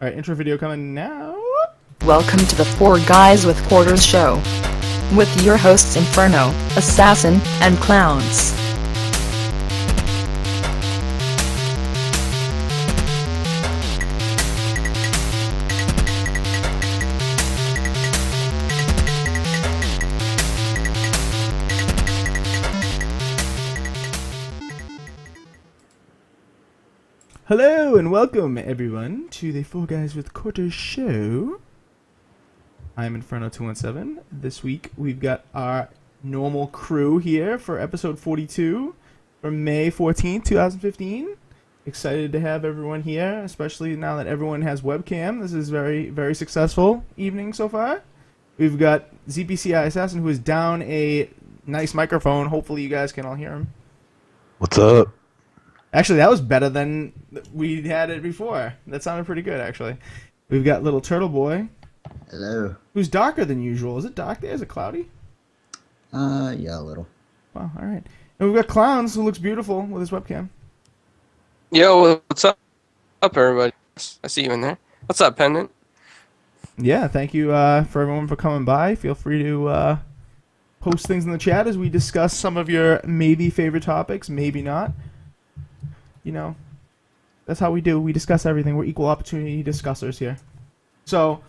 All right, intro video coming now. Welcome to the Four Guys with Quarters show. With your hosts Inferno, Assassin, and Clowns. Hello and welcome everyone to the Four Guys with Quarters show. I'm Inferno217. This week we've got our normal crew here for episode 42 from May 14th, 2015. Excited to have everyone here, especially now that everyone has webcam. This is very successful evening so far. We've got ZPCI Assassin, who is down a nice microphone. Hopefully you guys can all hear him. What's up? Actually, that was better than we had it before. That sounded pretty good, actually. We've got little Turtle Boy. Hello. Who's darker than usual. Is it dark there? Is it cloudy? Yeah, a little. Wow, all right. And we've got Clowns, who looks beautiful with his webcam. Yo, what's up, everybody? I see you in there. What's up, Pendant? Yeah, thank you for everyone for coming by. Feel free to post things in the chat as we discuss some of your maybe favorite topics, maybe not. You know, that's how we do. We discuss everything. We're equal opportunity discussers here. So,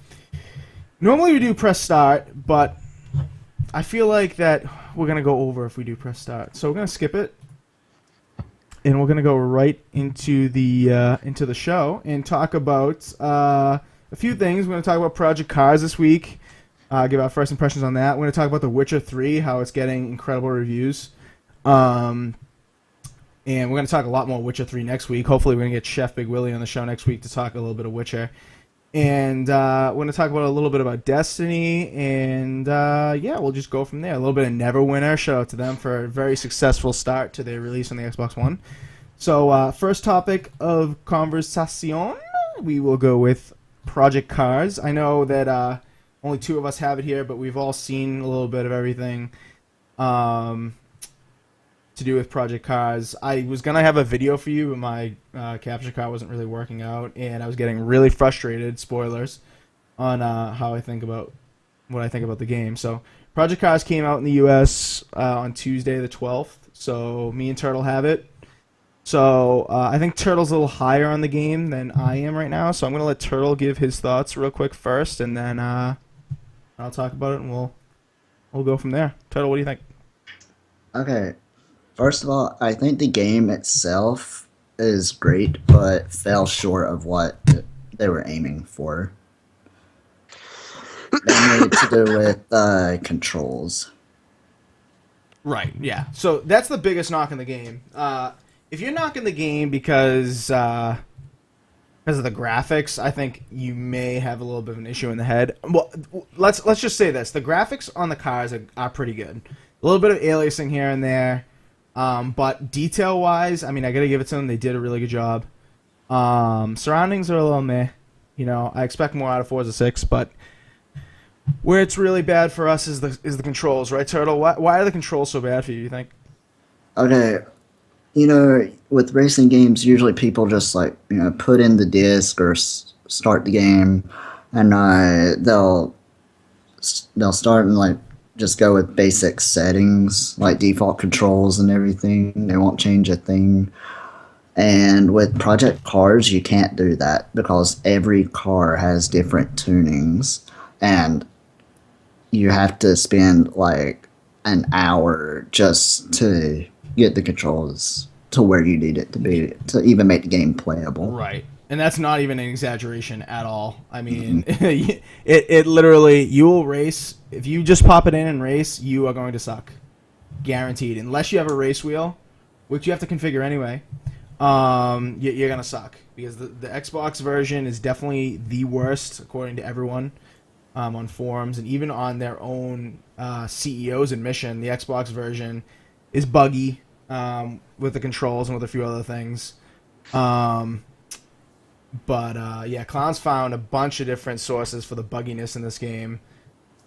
normally we do press start, but I feel like that we're going to go over if we do press start. So we're going to skip it, and we're going to go right into the show and talk about a few things. We're going to talk about Project Cars this week, give our first impressions on that. We're going to talk about The Witcher 3, how it's getting incredible reviews. And we're going to talk a lot more Witcher 3 next week. Hopefully we're going to get Chef Big Willie on the show next week to talk a little bit of Witcher. And we're going to talk about a little bit about Destiny. And yeah, we'll just go from there. A little bit of Neverwinter. Shout out to them for a very successful start to their release on the Xbox One. So first topic of conversation, we will go with Project Cars. I know that only two of us have it here, but we've all seen a little bit of everything. To do with Project Cars. I was going to have a video for you, but my capture card wasn't really working out, and I was getting really frustrated, spoilers, on how I think about what I think about the game. So Project Cars came out in the US on Tuesday the 12th, so me and Turtle have it. So I think Turtle's a little higher on the game than I am right now, so I'm going to let Turtle give his thoughts real quick first, and then I'll talk about it, and we'll go from there. Turtle, what do you think? Okay. First of all, I think the game itself is great, but fell short of what they were aiming for. Mainly to do with controls. Right, yeah. So that's the biggest knock in the game. If you're knocking the game because of the graphics, I think you may have a little bit of an issue in the head. Well, let's just say this: the graphics on the cars are pretty good. A little bit of aliasing here and there. But detail-wise, I mean, I gotta give it to them. They did a really good job. Surroundings are a little meh. You know, I expect more out of Forza 6, but where it's really bad for us is the controls, right, Turtle? Why are the controls so bad for you think? Okay. You know, with racing games, usually people just, like, you know, put in the disc or start the game, and they'll start and, like, just go with basic settings, like default controls and everything. They won't change a thing. And with Project Cars, you can't do that because every car has different tunings, and you have to spend like an hour just to get the controls to where you need it to be to even make the game playable. Right. And that's not even an exaggeration at all. I mean, it literally, you will race. If you just pop it in and race, you are going to suck. Guaranteed. Unless you have a race wheel, which you have to configure anyway, you're going to suck. Because the Xbox version is definitely the worst, according to everyone on forums. And even on their own CEO's admission, the Xbox version is buggy with the controls and with a few other things. But yeah, Clowns found a bunch of different sources for the bugginess in this game.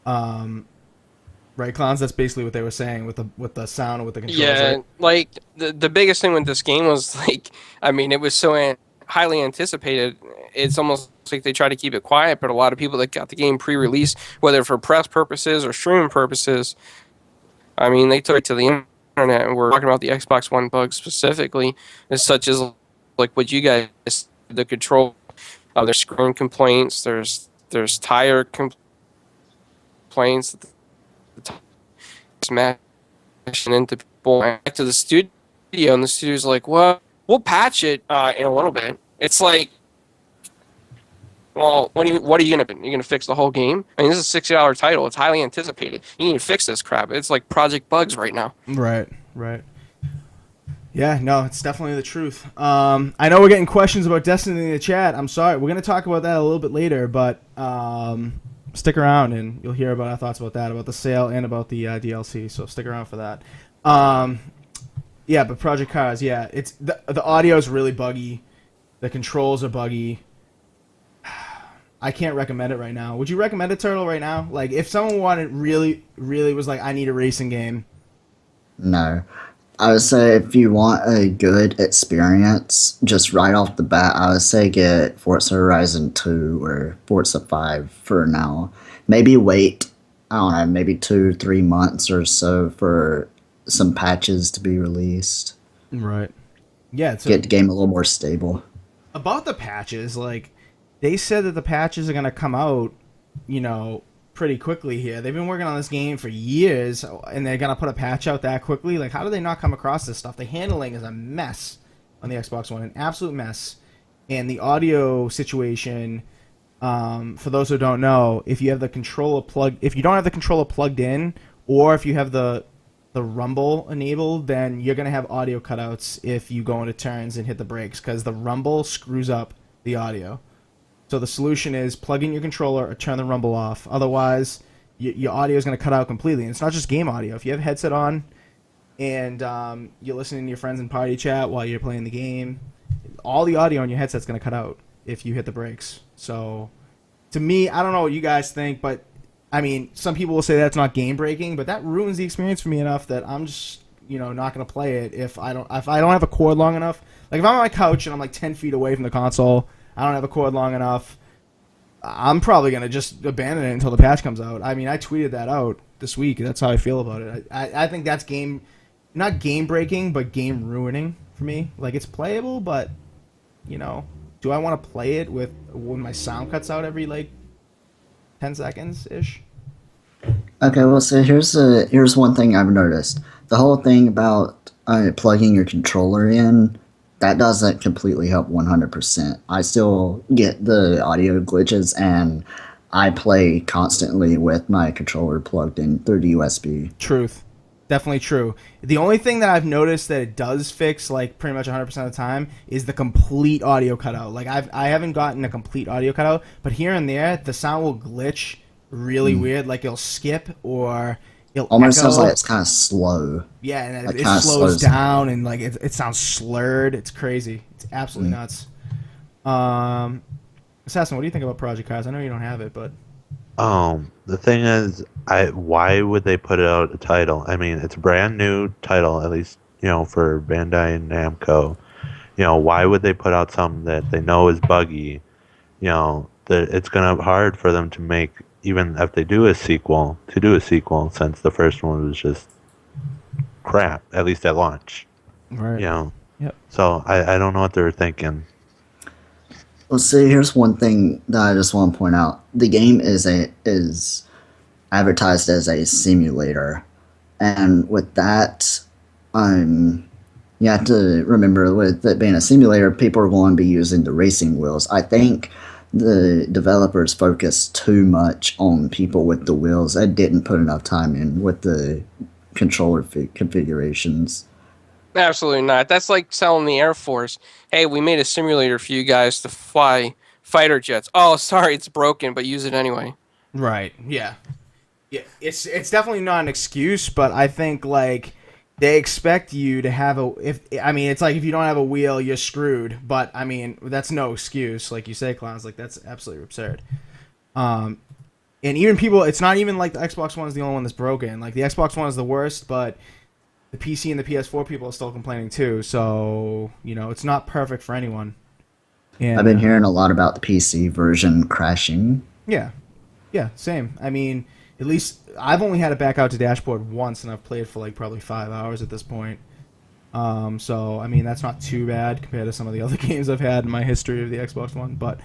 Right, Clowns? That's basically what they were saying with the sound and with the controls. Yeah, right? like the biggest thing with this game was like, I mean, it was so highly anticipated, it's almost like they try to keep it quiet, but a lot of people that got the game pre-release, whether for press purposes or streaming purposes, I mean, they took it to the internet, and we're talking about the Xbox One bugs specifically, as such as like what you guys, the control, there's screen complaints, there's tire complaints, smashing into people. Back to the studio, and the studio's like, well, we'll patch it in a little bit. It's like, well, what are you gonna do? You're gonna fix the whole game? I mean, this is a $60 title. It's highly anticipated. You need to fix this crap. It's like Project Bugs right now. Right. Yeah, no, it's definitely the truth. I know we're getting questions about Destiny in the chat. I'm sorry. We're gonna talk about that a little bit later, but stick around and you'll hear about our thoughts about that, about the sale and about the DLC. So stick around for that. Yeah, but Project Cars, yeah, it's the audio is really buggy. The controls are buggy. I can't recommend it right now. Would you recommend it, Turtle, right now? Like, if someone wanted really was like, I need a racing game. No. I would say if you want a good experience, just right off the bat, I would say get Forza Horizon 2 or Forza 5 for now. Maybe wait, I don't know, maybe 2-3 months or so for some patches to be released. Right. Yeah. Get the game a little more stable. About the patches, like, they said that the patches are going to come out, pretty quickly here. They've been working on this game for years, and they're going to put a patch out that quickly. Like, how do they not come across this stuff? The handling is a mess on the Xbox One, an absolute mess. And the audio situation, for those who don't know, if you don't have the controller plugged in, or if you have the rumble enabled, then you're going to have audio cutouts if you go into turns and hit the brakes, because the rumble screws up the audio. So the solution is plug in your controller or turn the rumble off. Otherwise, your audio is going to cut out completely. And it's not just game audio. If you have a headset on and you're listening to your friends in party chat while you're playing the game, all the audio on your headset's going to cut out if you hit the brakes. So to me, I don't know what you guys think, but I mean, some people will say that's not game breaking, but that ruins the experience for me enough that I'm just, not going to play it if I don't have a cord long enough. Like, if I'm on my couch and I'm like 10 feet away from the console, I don't have a cord long enough, I'm probably going to just abandon it until the patch comes out. I mean, I tweeted that out this week. That's how I feel about it. I think that's not game breaking, but game ruining for me. Like, it's playable, but, do I want to play it when my sound cuts out every, 10 seconds-ish? Okay, well, so here's one thing I've noticed. The whole thing about plugging your controller in, that doesn't completely help 100%. I still get the audio glitches, and I play constantly with my controller plugged in through the USB. Truth. Definitely true. The only thing that I've noticed that it does fix, pretty much 100% of the time, is the complete audio cutout. Like, I haven't gotten a complete audio cutout, but here and there, the sound will glitch really weird. Like, it'll skip or it'll almost echo. sounds like it's kind of slow. Yeah, and like it slows down and it sounds slurred. It's crazy. It's absolutely nuts. Assassin, what do you think about Project Cars? I know you don't have it, but the thing is, why would they put it out a title? I mean, it's a brand new title, at least for Bandai and Namco. Why would they put out something that they know is buggy? That it's gonna be hard for them to make, even if they do a sequel, since the first one was just crap, at least at launch. Right. Yep. So I don't know what they're thinking. Well, see, here's one thing that I just want to point out. The game is advertised as a simulator, and with that, you have to remember, with it being a simulator, people are going to be using the racing wheels. I think the developers focused too much on people with the wheels. They didn't put enough time in with the controller configurations. Absolutely not. That's like telling the Air Force, hey, we made a simulator for you guys to fly fighter jets. Oh, sorry, it's broken, but use it anyway. Right, yeah. Yeah, it's definitely not an excuse, but I think, they expect you to have it's like if you don't have a wheel, you're screwed. But, I mean, that's no excuse. Like you say, Clowns, that's absolutely absurd. And even people, it's not even like the Xbox One is the only one that's broken. Like, the Xbox One is the worst, but the PC and the PS4 people are still complaining too. So, it's not perfect for anyone. And I've been hearing a lot about the PC version crashing. yeah, yeah, same. I mean, at least I've only had it back out to dashboard once, and I've played for like probably 5 hours at this point. So I mean, that's not too bad compared to some of the other games I've had in my history of the Xbox One. But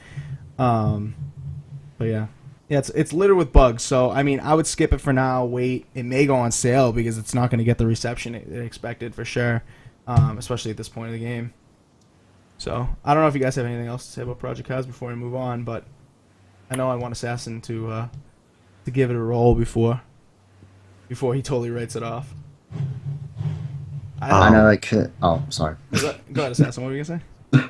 yeah, it's littered with bugs. So I mean, I would skip it for now. Wait, it may go on sale because it's not going to get the reception it expected for sure, especially at this point of the game. So I don't know if you guys have anything else to say about Project Cars before we move on, but I know I want Assassin to give it a roll before he totally writes it off. I know it could. Oh, sorry. Go ahead, Assassin. What were you gonna say?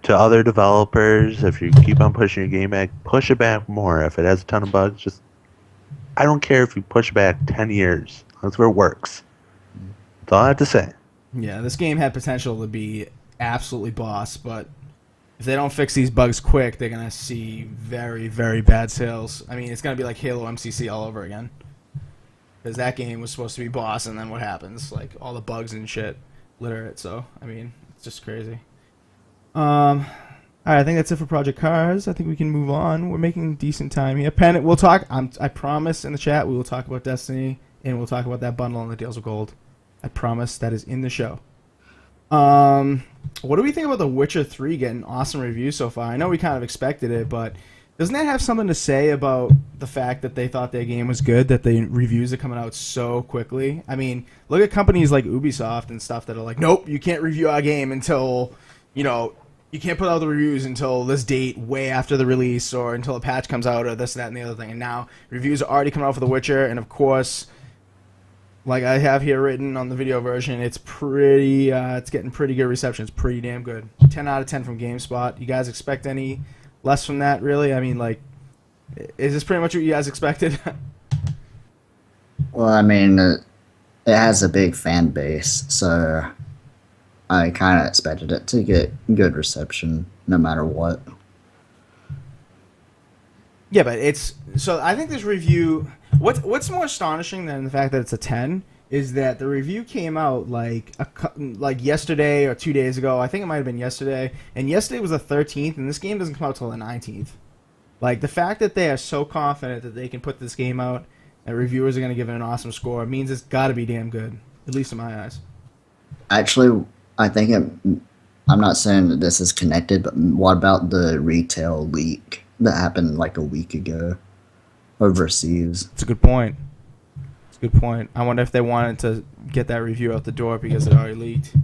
To other developers, if you keep on pushing your game back, push it back more. If it has a ton of bugs, just I don't care if you push back 10 years. That's where it works. That's all I have to say. Yeah, this game had potential to be absolutely boss, but if they don't fix these bugs quick, they're gonna see very, very bad sales. I mean, it's gonna be like Halo MCC all over again. Because that game was supposed to be boss, and then what happens? Like, all the bugs and shit litter it, so, I mean, it's just crazy. Alright, I think that's it for Project Cars. I think we can move on. We're making decent time here. Pen, we'll talk, I promise in the chat, we will talk about Destiny, and we'll talk about that bundle and the Deals of Gold. I promise that is in the show. What do we think about The Witcher 3 getting awesome reviews so far? I know we kind of expected it, but doesn't that have something to say about the fact that they thought their game was good, that the reviews are coming out so quickly? I mean, look at companies like Ubisoft and stuff that are like, nope, you can't review our game until, you can't put out the reviews until this date way after the release or until a patch comes out or this, that, and the other thing. And now reviews are already coming out for The Witcher, and of course, like I have here written on the video version, it's pretty, it's getting pretty good reception. It's pretty damn good. 10 out of 10 from GameSpot. You guys expect any less from that, really? I mean, like, is this pretty much what you guys expected? Well, I mean, it has a big fan base, so I kind of expected it to get good reception no matter what. Yeah, but it's so I think this review. What's more astonishing than the fact that it's a 10 is that the review came out like yesterday or 2 days ago. I think it might have been yesterday, and yesterday was the 13th, and this game doesn't come out till the 19th. Like, the fact that they are so confident that they can put this game out and reviewers are going to give it an awesome score means it's got to be damn good, at least in my eyes. Actually, I think I'm not saying that this is connected, but what about the retail leak that happened like a week ago overseas? It's a good point. It's a good point. I wonder if they wanted to get that review out the door because it already leaked.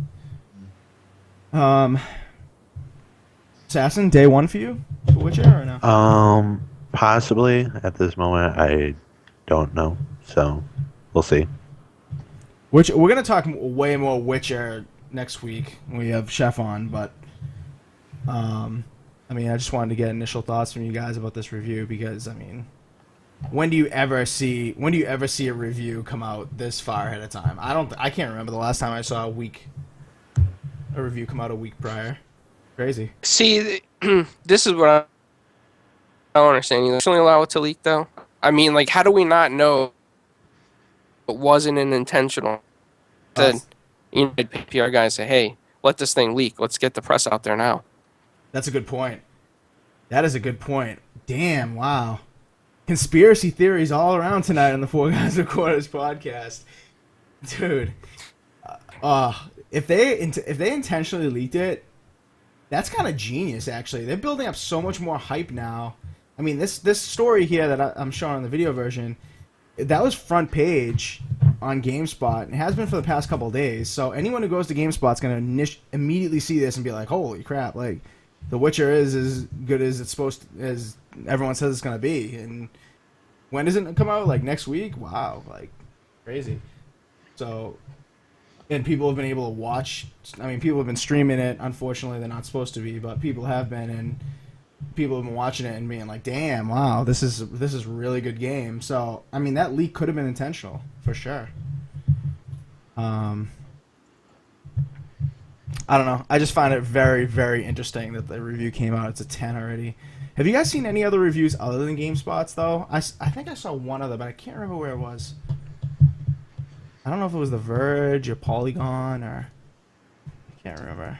Assassin, day one for you? For Witcher or no? Possibly. At this moment, I don't know. So, we'll see. We're going to talk way more Witcher next week when we have Chef on, but I mean, I just wanted to get initial thoughts from you guys about this review because, I mean, when do you ever see a review come out this far ahead of time? I can't remember the last time I saw a review come out a week prior. Crazy. See, this is what I don't understand. You actually allow it to leak, though? I mean, like, how do we not know it wasn't an intentional? Then, PR guys say, hey, let this thing leak. Let's get the press out there now. That's a good point. That is a good point. Damn, wow. Conspiracy theories all around tonight on the 4GwQPodcast. Dude. If they intentionally leaked it, that's kind of genius, actually. They're building up so much more hype now. I mean, this story here that I'm showing on the video version, that was front page on GameSpot, and it has been for the past couple of days. So anyone who goes to GameSpot is going to immediately see this and be like, holy crap, like, The Witcher is as good as as everyone says it's going to be. And when does it come out? Like, next week? Wow, like, crazy. So, and people have been able to watch. I mean, people have been streaming it. Unfortunately, they're not supposed to be, but people have been, and people have been watching it and being like, "Damn, wow, this is a really good game." So, I mean, that leak could have been intentional for sure. I don't know. I just find it very, very interesting that the review came out. It's a 10 already. Have you guys seen any other reviews other than GameSpot's though? I think I saw one other, but I can't remember where it was. I don't know if it was The Verge or Polygon or I can't remember.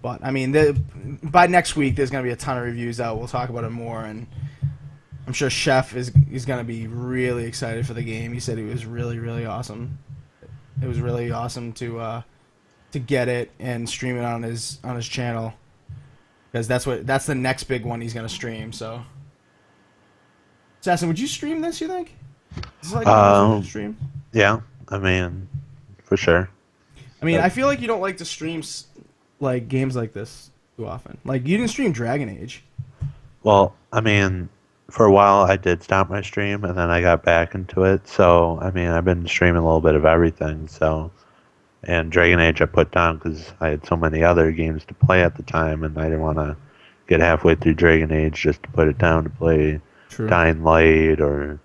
But I mean, by next week, there's gonna be a ton of reviews out. We'll talk about it more, and I'm sure Chef is gonna be really excited for the game. He said it was really, really awesome. It was really awesome to get it and stream it on his channel, because that's the next big one he's gonna stream. So, Assassin, would you stream this? You think? Is this like a stream? Yeah, I mean, for sure. I mean, I feel like you don't like to stream like games like this too often. Like, you didn't stream Dragon Age. Well, I mean, for a while I did stop my stream, and then I got back into it. So, I mean, I've been streaming a little bit of everything. So, and Dragon Age I put down because I had so many other games to play at the time, and I didn't want to get halfway through Dragon Age just to put it down to play True. Dying Light or,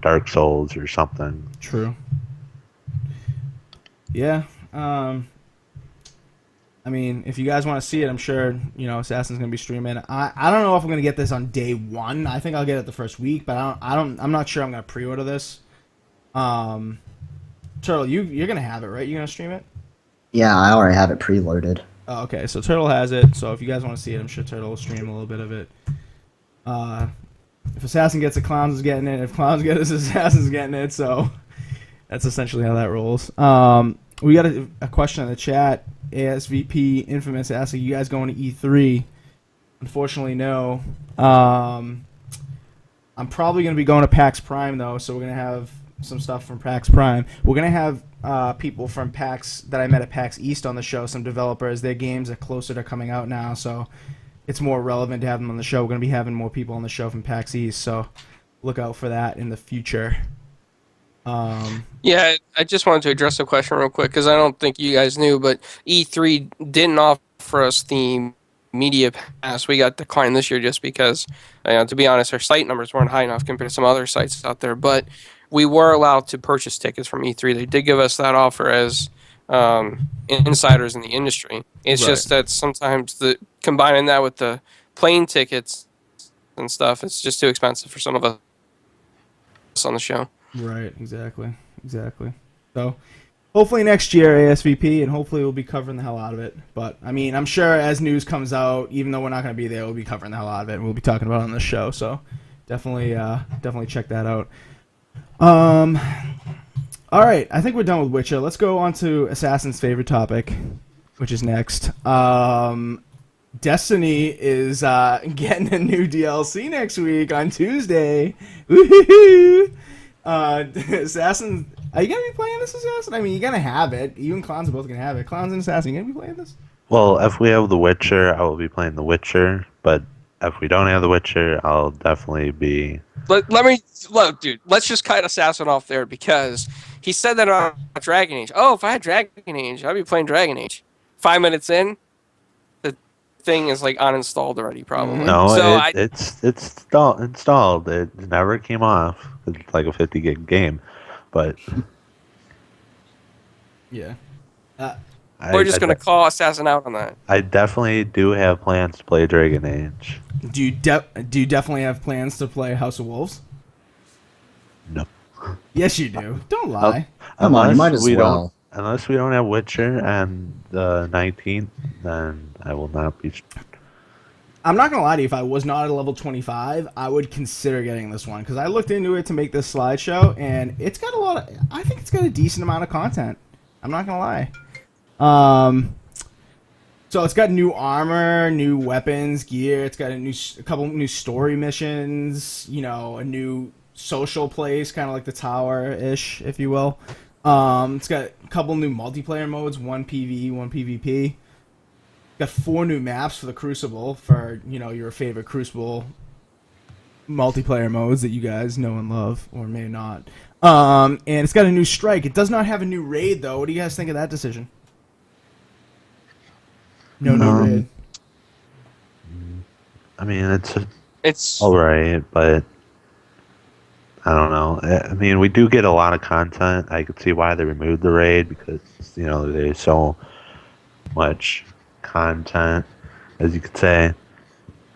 Dark Souls or something. True. Yeah. I mean, if you guys want to see it, I'm sure, Assassin's going to be streaming. I don't know if I'm going to get this on day one. I think I'll get it the first week, but I'm not sure I'm going to pre-order this. Turtle, you're going to have it, right? You're going to stream it? Yeah, I already have it preloaded. Oh, okay. So Turtle has it. So if you guys want to see it, I'm sure Turtle will stream a little bit of it. If Assassin gets it, Clowns is getting it. If Clowns get it, Assassin's getting it. So that's essentially how that rolls. We got a question in the chat. ASVP Infamous asking, you guys going to E3? Unfortunately, no. I'm probably going to be going to PAX Prime, though, so we're going to have some stuff from PAX Prime. We're going to have people from PAX that I met at PAX East on the show, some developers. Their games are closer to coming out now, so it's more relevant to have them on the show. We're going to be having more people on the show from PAX East, so look out for that in the future. Yeah, I just wanted to address a question real quick because I don't think you guys knew, but E3 didn't offer us the media pass. We got declined this year just because, to be honest, our site numbers weren't high enough compared to some other sites out there. But we were allowed to purchase tickets from E3. They did give us that offer as insiders in the industry. It's just that sometimes combining that with the plane tickets and stuff, it's just too expensive for some of us on the show. Right, exactly. So, hopefully next year, ASVP, and hopefully we'll be covering the hell out of it. But, I mean, I'm sure as news comes out, even though we're not going to be there, we'll be covering the hell out of it, and we'll be talking about it on this show. So, definitely check that out. All right, I think we're done with Witcher. Let's go on to Assassin's favorite topic, which is next. Destiny is getting a new DLC next week on Tuesday. Woohoo! Assassin, are you gonna be playing this, Assassin? I mean, you're gonna have it. You and Clowns are both gonna have it. Clowns and Assassin, you gonna be playing this? Well, if we have The Witcher, I will be playing The Witcher. But if we don't have The Witcher, I'll definitely be. Look, dude. Let's just cut Assassin off there because he said that on Dragon Age. Oh, if I had Dragon Age, I'd be playing Dragon Age. 5 minutes in, the thing is like uninstalled already, probably. No, so it's installed. It never came off. It's like a 50 gig game, but yeah. We're just gonna call Assassin out on that. I definitely do have plans to play Dragon Age. Do you definitely have plans to play House of Wolves? No. Yes, you do. Don't lie. Come on, you might as well. Unless we don't have Witcher on the 19th, then I will not be. I'm not gonna lie to you. If I was not at a level 25, I would consider getting this one because I looked into it to make this slideshow, and it's got I think it's got a decent amount of content. I'm not gonna lie. So it's got new armor, new weapons, gear. It's got a couple new story missions. A new social place, kind of like the tower-ish, if you will. It's got a couple new multiplayer modes, one PvE, one PvP. Got 4 new maps for the Crucible for, your favorite Crucible multiplayer modes that you guys know and love, or may not. And it's got a new strike. It does not have a new raid, though. What do you guys think of that decision? No new raid. I mean, it's all right, but I don't know. I mean, we do get a lot of content. I could see why they removed the raid because, there's so much content, as you could say.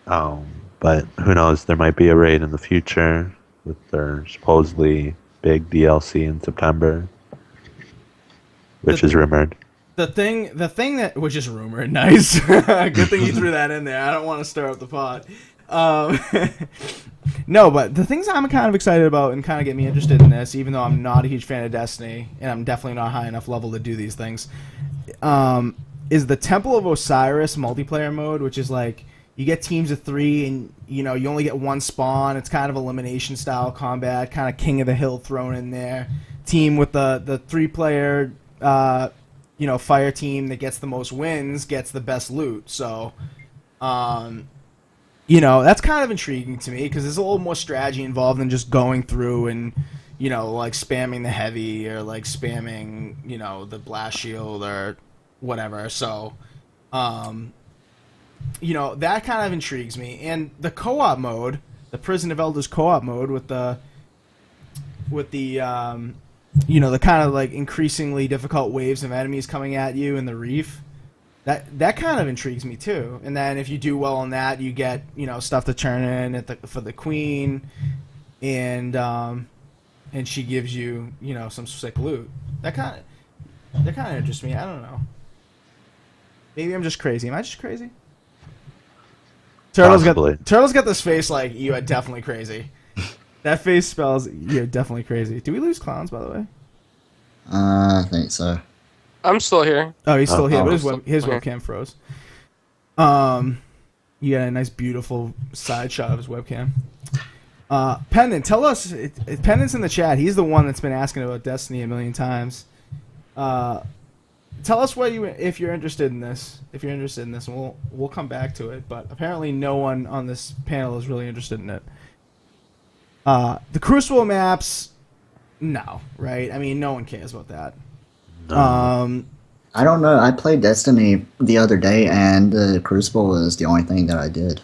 But who knows? There might be a raid in the future with their supposedly big DLC in September, which is rumored. The thing that was just rumored. Nice. Good thing you threw that in there. I don't want to stir up the pot. Um, no, but the things I'm kind of excited about and kind of get me interested in this, even though I'm not a huge fan of Destiny and I'm definitely not high enough level to do these things, is the Temple of Osiris multiplayer mode, which is like you get teams of 3 and you only get one spawn. It's kind of elimination style combat, kind of King of the Hill thrown in there. Team with the 3-player fire team that gets the most wins gets the best loot. So that's kind of intriguing to me because there's a little more strategy involved than just going through and like spamming the heavy or like spamming the blast shield or whatever. So that kind of intrigues me. And the co-op mode, the Prison of Elders co-op mode with the the kind of like increasingly difficult waves of enemies coming at you in the reef, that kind of intrigues me too. And then if you do well on that, you get stuff to turn in for the queen, and she gives you some sick loot. That kind of interests me. I don't know. Maybe I'm just crazy. Am I just crazy? Turtle's got this face like you are definitely crazy. That face spells you're definitely crazy. Do we lose Clowns, by the way? I think so. I'm still here. Oh, he's still here, but his Okay. webcam froze. You got a nice, beautiful side shot of his webcam. Pendant, tell us. Pendant's in the chat. He's the one that's been asking about Destiny a million times. Tell us if you're interested in this. If you're interested in this, and we'll come back to it. But apparently, no one on this panel is really interested in it. The Crucible maps, no, right? I mean, no one cares about that. No. I don't know. I played Destiny the other day, and the Crucible is the only thing that I did.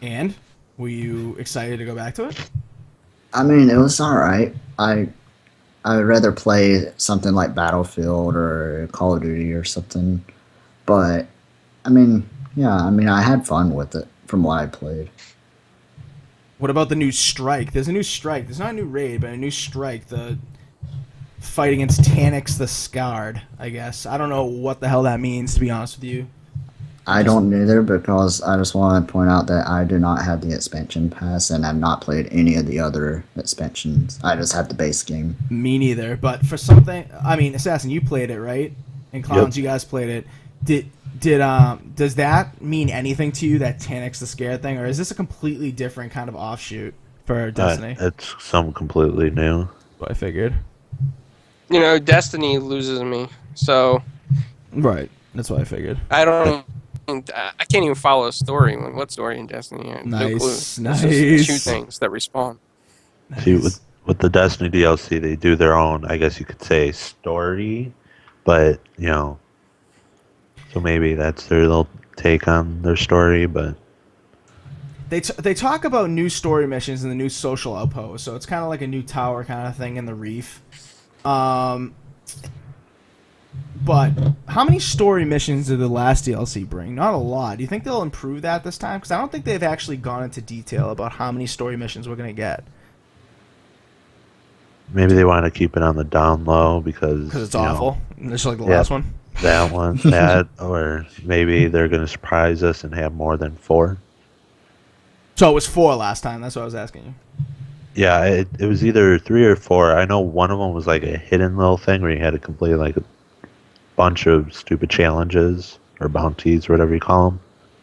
And were you excited to go back to it? I mean, it was alright. I would rather play something like Battlefield or Call of Duty or something. But, I mean, I had fun with it from what I played. What about the new strike? There's a new strike. There's not a new raid, but a new strike. The fight against Tanix the Scarred, I guess. I don't know what the hell that means, to be honest with you. I don't either, because I just want to point out that I do not have the expansion pass and have not played any of the other expansions. I just have the base game. Me neither. But for something, I mean, Assassin, you played it, right? And Clowns, Yep. you guys played it. Does that mean anything to you, that Tanix the Scared thing, or is this a completely different kind of offshoot for Destiny? It's something completely new. What I figured. Destiny loses me, so Right. That's what I figured. I don't. I can't even follow a story. What story in Destiny? I have no clue. Nice. It's just shoot things that respawn. See, with the Destiny DLC, they do their own, I guess you could say, story, but so maybe that's their little take on their story. But They talk about new story missions and the new social outpost, so it's kind of like a new tower kind of thing in the reef. But how many story missions did the last DLC bring? Not a lot. Do you think they'll improve that this time? Because I don't think they've actually gone into detail about how many story missions we're going to get. maybe they want to keep it on the down low because It's awful. Just like the last one. That one, that, or maybe they're going to surprise us and have more than 4. So it was 4 last time. That's what I was asking you. Yeah, it was either 3 or 4. I know one of them was like a hidden little thing where you had to complete like a bunch of stupid challenges or bounties or whatever you call them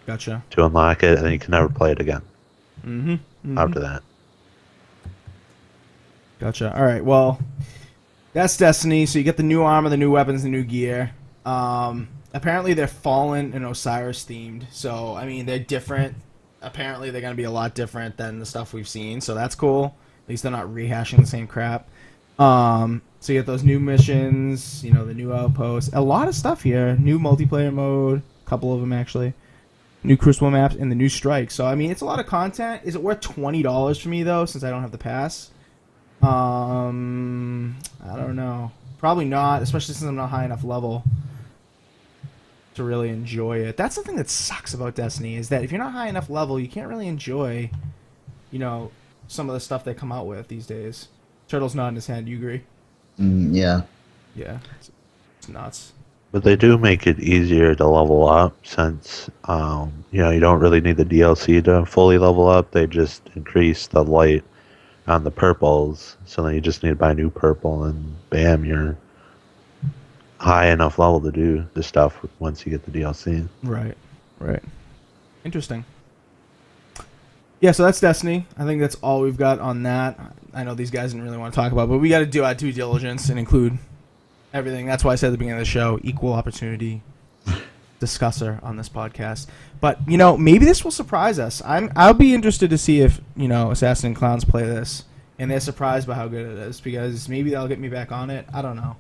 Gotcha. to unlock it, and then you can never play it again Mm-hmm. after that. Gotcha. All right. Well, that's Destiny. So you get the new armor, the new weapons, the new gear. Apparently they're Fallen and Osiris themed. So I mean they're different. Apparently they're gonna be a lot different than the stuff we've seen. So that's cool. At least they're not rehashing the same crap. So you get those new missions. The new outposts. A lot of stuff here. New multiplayer mode. A couple of them actually. New Crucible maps and the new strike. So I mean it's a lot of content. Is it worth $20 for me though? Since I don't have the pass. I don't know. Probably not, especially since I'm not high enough level to really enjoy it. That's the thing that sucks about Destiny, is that if you're not high enough level, you can't really enjoy, some of the stuff they come out with these days. Turtle's nodding his head. You agree? Yeah. Yeah. It's nuts. But they do make it easier to level up since, you don't really need the DLC to fully level up. They just increase the light on the purples, so then you just need to buy a new purple, and bam, you're high enough level to do the stuff once you get the DLC. Right. Interesting. Yeah, so that's Destiny. I think that's all we've got on that. I know these guys didn't really want to talk about, but we got to do our due diligence and include everything. That's why I said at the beginning of the show, equal opportunity discusser on this podcast. But, maybe this will surprise us. I'll be interested to see if, Assassin and Clowns play this and they're surprised by how good it is, because maybe that'll get me back on it. I don't know.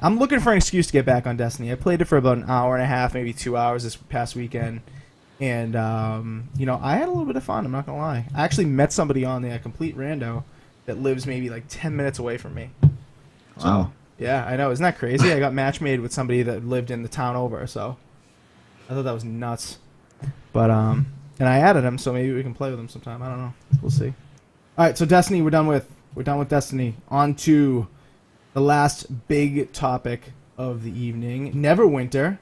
I'm looking for an excuse to get back on Destiny. I played it for about an hour and a half, maybe 2 hours this past weekend. And, I had a little bit of fun, I'm not going to lie. I actually met somebody on there, a complete rando, that lives maybe like 10 minutes away from me. So, Wow. yeah, I know. Isn't that crazy? I got match made with somebody that lived in the town over, so I thought that was nuts. But, and I added him, so maybe we can play with him sometime. I don't know. We'll see. All right, so Destiny, we're done with Destiny. On to the last big topic of the evening. Neverwinter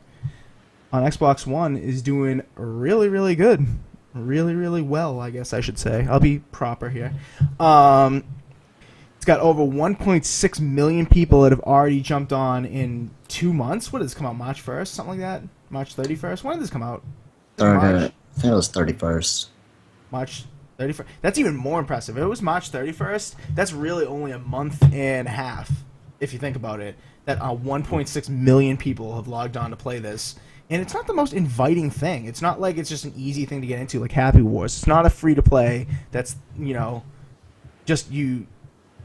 on Xbox One is doing really, really good. Really, really well, I guess I should say. I'll be proper here. It's got over 1.6 million people that have already jumped on in 2 months. What did this come out? March 1st? Something like that? March 31st? When did this come out? I think it was 31st. March 31st. That's even more impressive. If it was March 31st, that's really only a month and a half, if you think about it, that 1.6 million people have logged on to play this. And it's not the most inviting thing. It's not like it's just an easy thing to get into, like Happy Wars. It's not a free-to-play that's, just you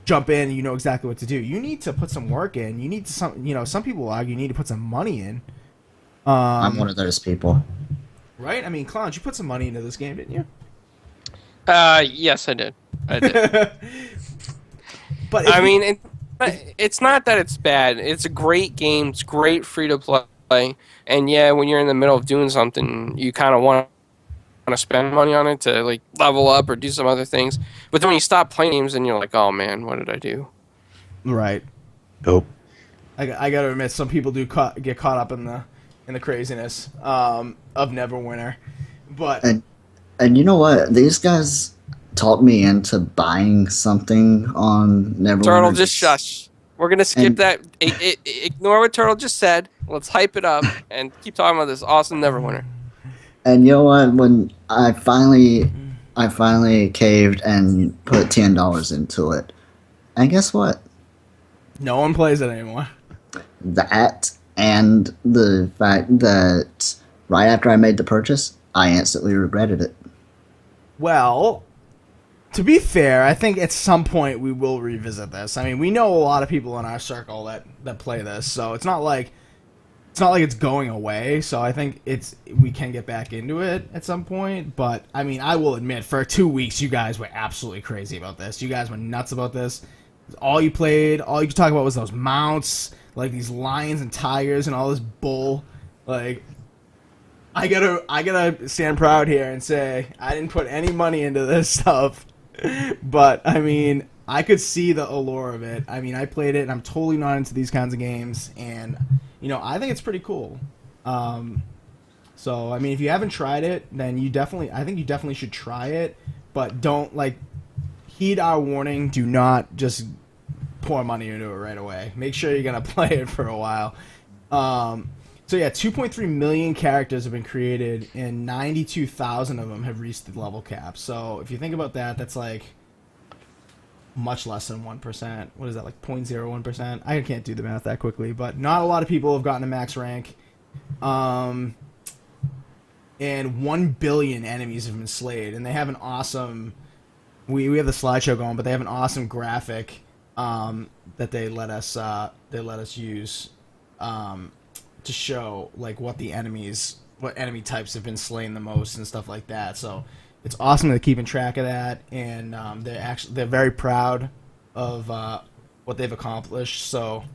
jump in and you know exactly what to do. You need to put some work in. You need to, some people argue you need to put some money in. I'm one of those people. Right? I mean, Clowns, you put some money into this game, didn't you? Yes, I did. But it's not that it's bad. It's a great game. It's great free to play. And yeah, when you're in the middle of doing something, you kind of want to spend money on it to like level up or do some other things. But then when you stop playing games, and you're like, oh man, what did I do? Right. Nope. I got to admit, some people do get caught up in the craziness of Neverwinter. But And you know what? These guys talked me into buying something on Neverwinter. Turtle, just shush. We're gonna skip that. Ignore what Turtle just said. Let's hype it up and keep talking about this awesome Neverwinter. And you know what? When I finally caved and put $10 into it, and guess what? no one plays it anymore. That and the fact that right after I made the purchase, I instantly regretted it. Well, to be fair, I think at some point we will revisit this. I mean, we know a lot of people in our circle that play this, so it's not like it's going away. So I think we can get back into it at some point. But I mean, I will admit, for 2 weeks, you guys were absolutely crazy about this. You guys were nuts about this. All you could talk about was those mounts, like these lions and tigers and all this bull. Like, I gotta stand proud here and say I didn't put any money into this stuff. But I mean, I could see the allure of it. I mean, I played it, and I'm totally not into these kinds of games, and I think it's pretty cool. So I mean, if you haven't tried it, then I think you definitely should try it. But don't heed our warning. Do not just pour money into it right away. Make sure you're gonna play it for a while. So yeah, 2.3 million characters have been created, and 92,000 of them have reached the level cap. So if you think about that, that's like much less than 1%. What is that, like 0.01%? I can't do the math that quickly, but not a lot of people have gotten a max rank. And 1 billion enemies have been slayed, and they have an awesome... We have the slideshow going, but they have an awesome graphic that they let us use to show what enemy types have been slain the most and stuff like that. So it's awesome they're keeping track of that, and they're very proud of what they've accomplished. So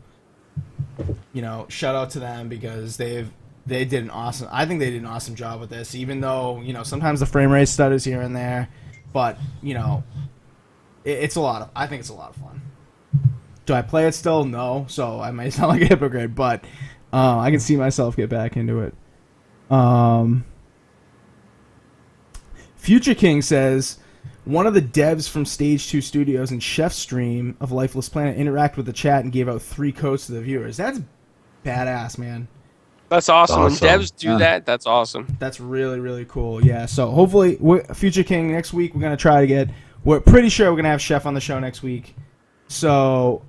shout out to them, because they did an awesome job with this, even though sometimes the frame rate stutters here and there, but it's a lot of I think it's a lot of fun. Do I play it still? No, so I might sound like a hypocrite, but I can see myself get back into it. Future King says, one of the devs from Stage 2 Studios and Chef's stream of Lifeless Planet interacted with the chat and gave out 3 codes to the viewers. That's badass, man. That's awesome. Awesome. When devs do Yeah. that, that's awesome. That's really, really cool. Yeah, so hopefully, Future King, next week, we're going to try to get... We're pretty sure we're going to have Chef on the show next week. So,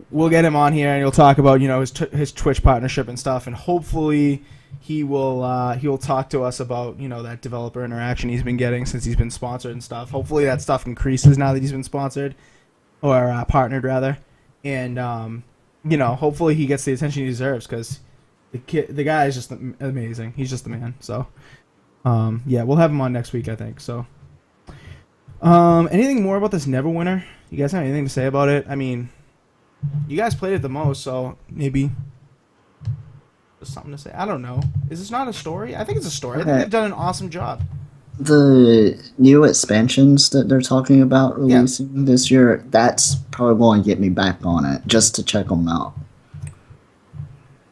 we'll get him on here, and he'll talk about, his Twitch partnership and stuff, and hopefully he'll talk to us about, that developer interaction he's been getting since he's been sponsored and stuff. Hopefully that stuff increases now that he's been sponsored, or partnered, rather. And, hopefully he gets the attention he deserves, because the guy is just amazing. He's just the man. So, yeah, we'll have him on next week, I think. So, anything more about this Neverwinter? You guys have anything to say about it? I mean, you guys played it the most, so maybe there's something to say. I don't know. Is this not a story? I think it's a story. I think Okay. they've done an awesome job. The new expansions that they're talking about releasing this year, that's probably going to get me back on it, just to check them out.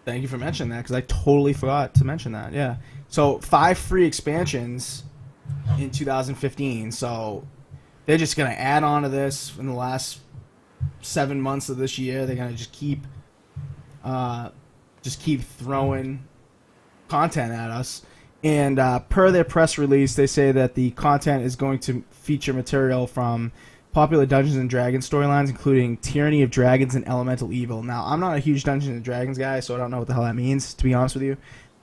Thank you for mentioning that, because I totally forgot to mention that. Yeah. So 5 free expansions in 2015. So they're just going to add on to this in the last 7 months of this year. They're going to just keep throwing content at us. And per their press release, they say that the content is going to feature material from popular Dungeons & Dragons storylines, including Tyranny of Dragons and Elemental Evil. Now, I'm not a huge Dungeons & Dragons guy, so I don't know what the hell that means, to be honest with you.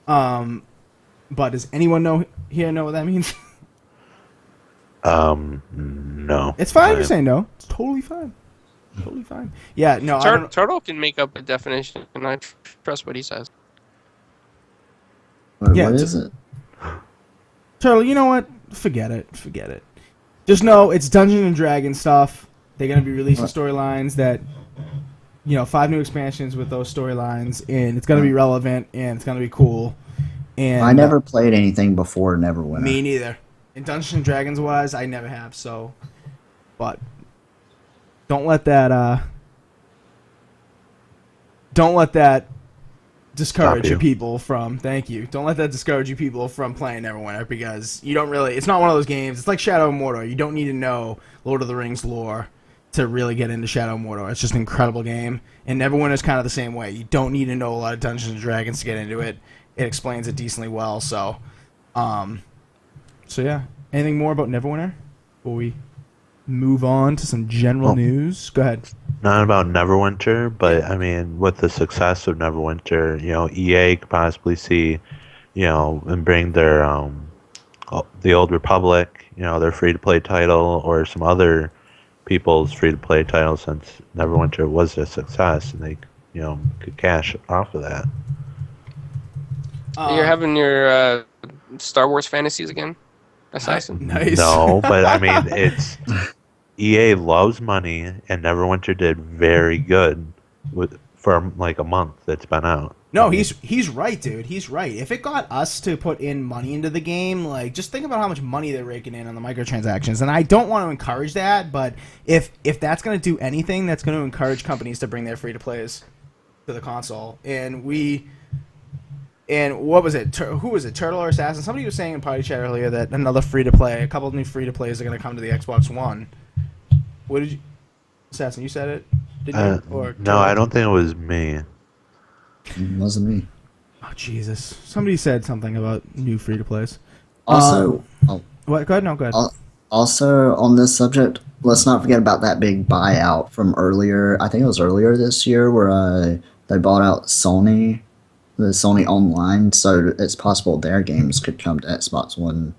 But does anyone know what that means? No. It's fine if you're saying no. It's totally fine. Totally fine. Yeah, no, I don't... Turtle can make up a definition, and I trust what he says. Wait, Yeah, what it's- is it? Turtle, you know what? Forget it. Just know it's Dungeons and Dragons stuff. They're going to be releasing storylines that, 5 new expansions with those storylines, and it's going to be relevant, and it's going to be cool. And I never played anything before Neverwinter. Me neither. In Dungeons and Dragons wise, I never have, so... But... Don't let that discourage Stop you you. people from... Thank you. Don't let that discourage you people from playing Neverwinter, because you don't really... It's not one of those games. It's like Shadow of Mordor. You don't need to know Lord of the Rings lore to really get into Shadow of Mordor. It's just an incredible game. And Neverwinter's kind of the same way. You don't need to know a lot of Dungeons and Dragons to get into it. It explains it decently well, so... So yeah. Anything more about Neverwinter before we move on to some general news? Go ahead. Not about Neverwinter, but I mean, with the success of Neverwinter, EA could possibly see, and bring their the Old Republic, their free-to-play title, or some other people's free-to-play title, since Neverwinter was a success, and they, could cash off of that. You're having your Star Wars fantasies again, Assassin? Nice. No, but I mean, it's EA loves money, and Neverwinter did very good for like a month it's been out. No, he's right, dude. He's right. If it got us to put in money into the game, like, just think about how much money they're raking in on the microtransactions. And I don't want to encourage that, but if that's going to do anything, that's going to encourage companies to bring their free-to-plays to the console. And what was it? Who was it? Turtle or Assassin? Somebody was saying in Party Chat earlier that a couple of new free-to-plays are going to come to the Xbox One. What did you... Assassin, you said it? Didn't you? Or No, Turtle? I don't think it was me. It wasn't me. Oh, Jesus. Somebody said something about new free-to-plays. Also, What? Go ahead. No, go ahead. also on this subject, let's not forget about that big buyout from earlier. I think it was earlier this year where they bought out Sony, the Sony Online, so it's possible their games could come to Xbox One.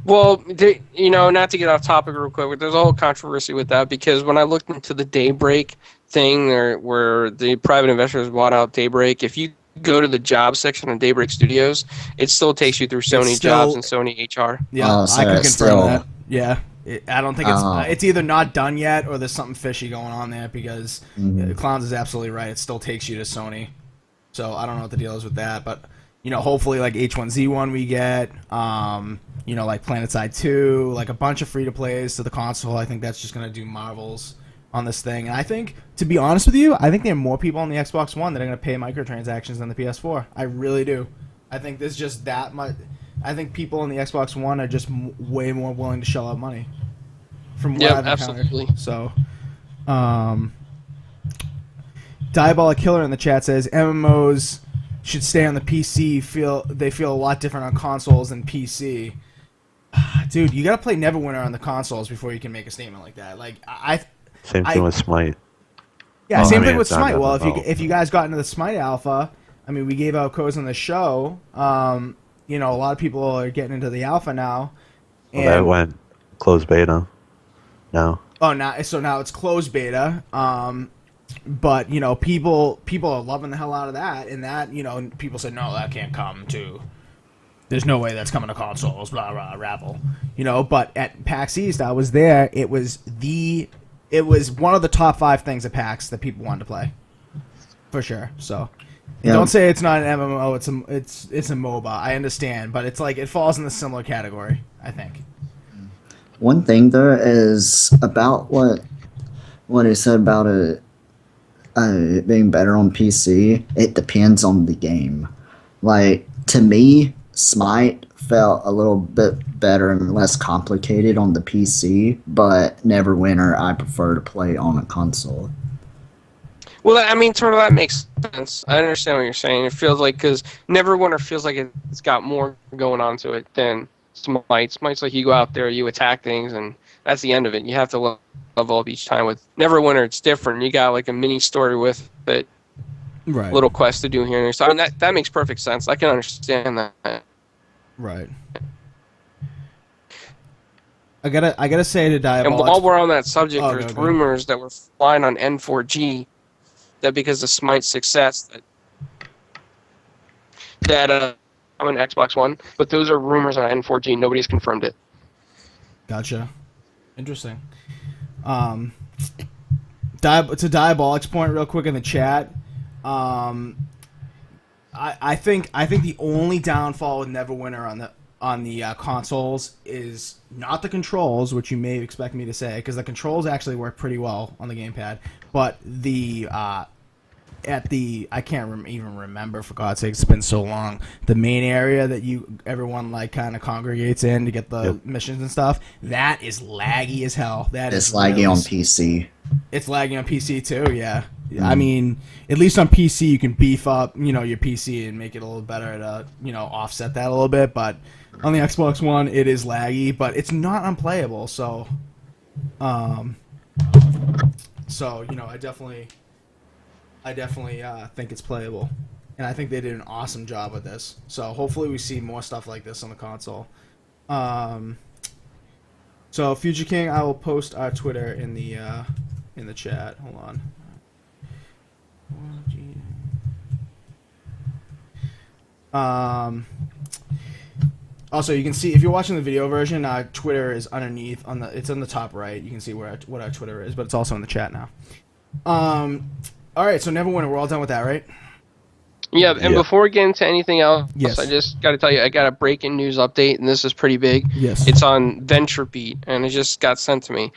Well, not to get off topic real quick, but there's a whole controversy with that, because when I looked into the Daybreak thing where the private investors bought out Daybreak, if you go to the jobs section of Daybreak Studios, it still takes you through Sony still- Jobs and Sony HR. Yeah, so I can it's confirm still- that. Yeah. I don't think it's either not done yet or there's something fishy going on there, because Clowns is absolutely right. It still takes you to Sony. So I don't know what the deal is with that, but hopefully like H1Z1 we get, like PlanetSide 2, like a bunch of free to plays to the console. I think that's just gonna do marvels on this thing. And I think, to be honest with you, I think there are more people on the Xbox One that are going to pay microtransactions than the PS4. I really do. I think there's just that much. I think people on the Xbox One are just way more willing to shell out money. From what I've encountered. Absolutely. So, Diabolic Killer in the chat says MMOs should stay on the PC. They feel a lot different on consoles than PC. Dude, you gotta play Neverwinter on the consoles before you can make a statement like that. Like Same thing with Smite. Yeah, Well, same I thing mean, with it's not Smite. Well, MMO. if you guys got into the Smite alpha, I mean, we gave out codes on the show. You know, a lot of people are getting into the alpha now. Well, that went closed beta. No. Oh, now it's closed beta. But you know, people are loving the hell out of that, and that, you know, people said no, that can't come to. There's no way that's coming to consoles. Blah blah rabble. You know, but at PAX East, I was there. It was one of the top 5 things at PAX that people wanted to play, for sure. So. Yeah. Don't say it's not an MMO. It's a MOBA. I understand, but it's like it falls in the similar category, I think. One thing though is about what he said about it being better on PC. It depends on the game. Like, to me, Smite felt a little bit better and less complicated on the PC, but Neverwinter I prefer to play on a console. Well, I mean, sort of that makes sense. I understand what you're saying. It feels like, because Neverwinter feels like it's got more going on to it than Smite. Smite's like you go out there, you attack things, and that's the end of it. You have to level up each time. With Neverwinter, it's different. You got like a mini story with it, Right. little quest to do here and there. So I mean, that makes perfect sense. I can understand that. Right. I gotta say to And Diabolic. while we're on that subject, Oh, there's go. rumors that were flying on N4G that because of Smite's success that I'm an Xbox One, but those are rumors on N4G. Nobody's confirmed it. Gotcha. Interesting. To Diabolic's point, real quick in the chat. I think the only downfall with Neverwinter on the consoles is not the controls, which you may expect me to say, because the controls actually work pretty well on the gamepad, but the I can't even remember, for God's sake, it's been so long. The main area that everyone like kind of congregates in to get the missions and stuff, that is laggy as hell. It's laggy on PC. It's laggy on PC too, yeah. I mean, at least on PC you can beef up, you know, your PC and make it a little better to, you know, offset that a little bit. But on the Xbox One, it is laggy, but it's not unplayable. So, you know, I definitely think it's playable, and I think they did an awesome job with this. So hopefully we see more stuff like this on the console. So Future King, I will post our Twitter in the chat. Hold on. Also, you can see if you're watching the video version, Twitter is underneath it's on the top right. You can see what our Twitter is, but it's also in the chat now. All right, so Neverwinter, we're all done with that, right? Yeah, and before we get into anything else, Yes. I just got to tell you, I got a breaking news update, and this is pretty big. Yes. It's on VentureBeat, and it just got sent to me.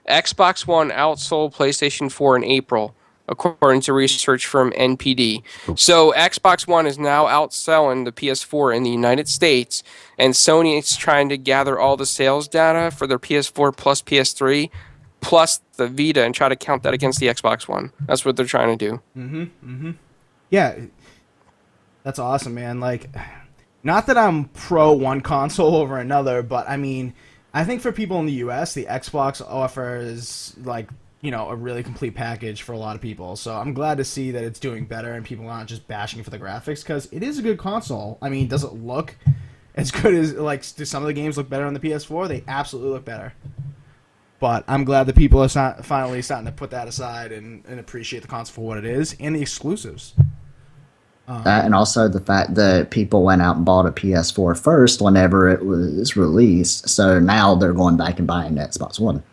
Xbox One outsold PlayStation 4 in April, according to research from NPD. So Xbox One is now outselling the PS4 in the United States, and Sony is trying to gather all the sales data for their PS4 plus PS3 plus the Vita and try to count that against the Xbox One. That's what they're trying to do. Yeah, that's awesome, man. Like, not that I'm pro one console over another, but I mean, I think for people in the US, the Xbox offers, like, you know, a really complete package for a lot of people. So I'm glad to see that it's doing better and people aren't just bashing for the graphics, because it is a good console. I mean, does it look as good as, like, do some of the games look better on the PS4? They absolutely look better. But I'm glad that people are finally starting to put that aside and appreciate the console for what it is and the exclusives. That, and also the fact that people went out and bought a PS4 first whenever it was released, so now they're going back and buying an Xbox One.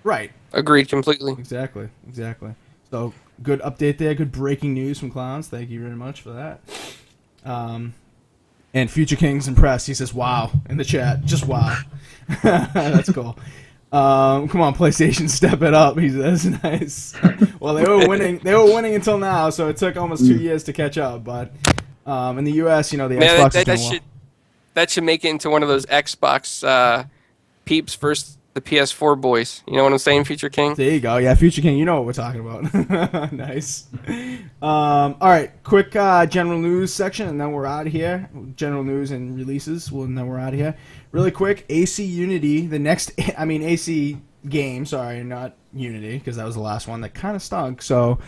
Right. Agreed completely. Exactly. So, good update there. Good breaking news from Clowns. Thank you very much for that. And Future King's impressed. He says, wow, in the chat. Just wow. That's cool. Come on, PlayStation, step it up. He says, nice. Well, they were winning. They were winning until now, so it took almost 2 years to catch up. But in the U.S., the Man, Xbox is doing well. that should make it into one of those Xbox peeps versus the PS4 boys. You know what I'm saying, Future King? There you go. Yeah, Future King, you know what we're talking about. Nice. All right, quick general news section, and then we're out of here. General news and releases, and then we're out of here. Really quick, AC Unity, the next, AC game, sorry, not Unity, because that was the last one that kind of stunk, so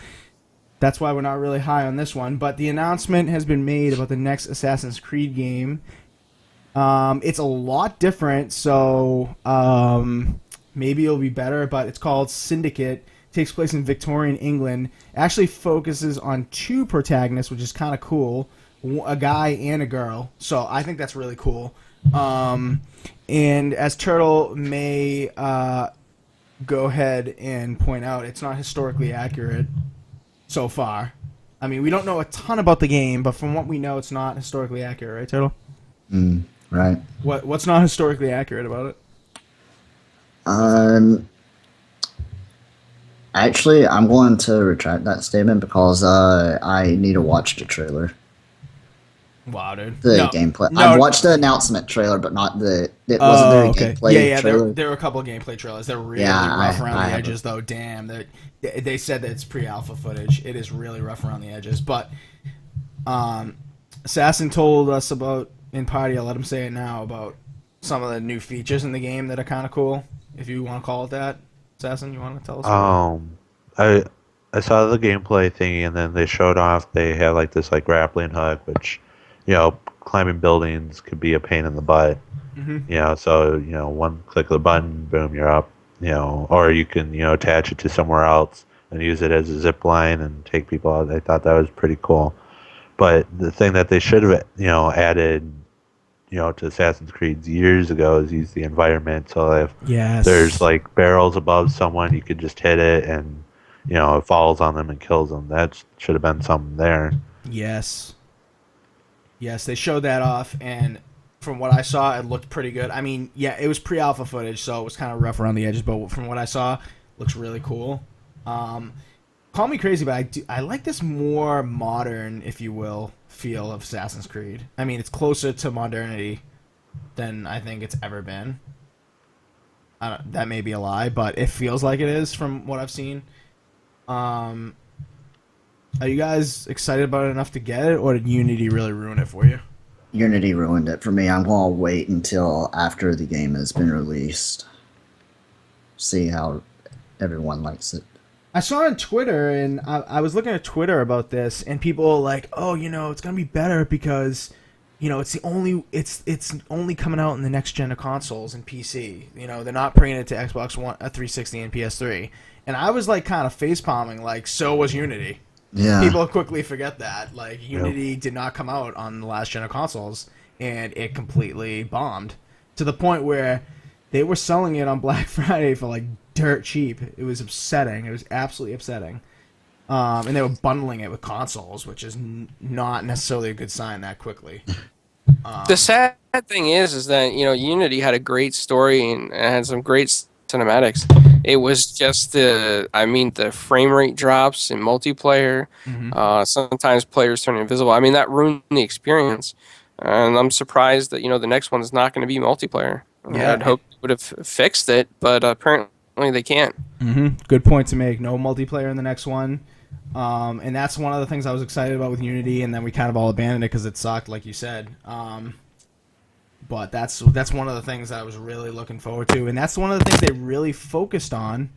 that's why we're not really high on this one. But the announcement has been made about the next Assassin's Creed game. It's a lot different, so maybe it'll be better, but it's called Syndicate. It takes place in Victorian England. It actually focuses on 2 protagonists, which is kind of cool, a guy and a girl, so I think that's really cool. And as Turtle may go ahead and point out, it's not historically accurate so far. I mean, we don't know a ton about the game, but from what we know, it's not historically accurate, right, Turtle? Right. What's not historically accurate about it? Actually, I'm going to retract that statement because I need to watch the trailer. Wow, dude. The gameplay. No. I watched the announcement trailer, but not the. It wasn't there a gameplay trailer. There were a couple of gameplay trailers. They're really Yeah, rough around I the have edges, though. Damn, they said that it's pre-alpha footage. It is really rough around the edges. But Assassin told us about in party. I'll let him say it now about some of the new features in the game that are kind of cool. If you want to call it that, Assassin, you want to tell us? I saw the gameplay thingy, and then they showed off. They had like this grappling hook, which, climbing buildings could be a pain in the butt. Mm-hmm. So one click of the button, boom, you're up. Or you can attach it to somewhere else and use it as a zip line and take people out. I thought that was pretty cool. But the thing that they should have added to Assassin's Creed years ago is use the environment. So if there's barrels above someone, you could just hit it and it falls on them and kills them. That should have been something there. Yes, they showed that off, and from what I saw, it looked pretty good. I mean, yeah, it was pre-alpha footage, so it was kind of rough around the edges, but from what I saw, it looks really cool. Call me crazy, but I like this more modern, if you will, feel of Assassin's Creed. I mean, it's closer to modernity than I think it's ever been. That may be a lie, but it feels like it is from what I've seen. Are you guys excited about it enough to get it, or did Unity really ruin it for you? Unity ruined it for me. I'm going to wait until after the game has been released. See how everyone likes it. I saw on Twitter, and I was looking at Twitter about this, and people are like, "Oh, it's gonna be better because, it's only coming out in the next gen of consoles and PC. They're not bringing it to Xbox One, 360, and PS3." And I was kind of face palming, so was Unity. Yeah. People quickly forget that. Unity did not come out on the last gen of consoles, and it completely bombed to the point where they were selling it on Black Friday for dirt cheap. It was upsetting. It was absolutely upsetting. And they were bundling it with consoles, which is not necessarily a good sign that quickly. The sad thing is that Unity had a great story and had some great cinematics. It was just the frame rate drops in multiplayer. Mm-hmm. Sometimes players turn invisible. I mean, that ruined the experience. And I'm surprised that the next one is not going to be multiplayer. Yeah. I'd hope they would have fixed it, but apparently they can't. Mm-hmm. Good point to make. No multiplayer in the next one. And that's one of the things I was excited about with Unity, and then we kind of all abandoned it because it sucked, like you said. But that's one of the things that I was really looking forward to, and that's one of the things they really focused on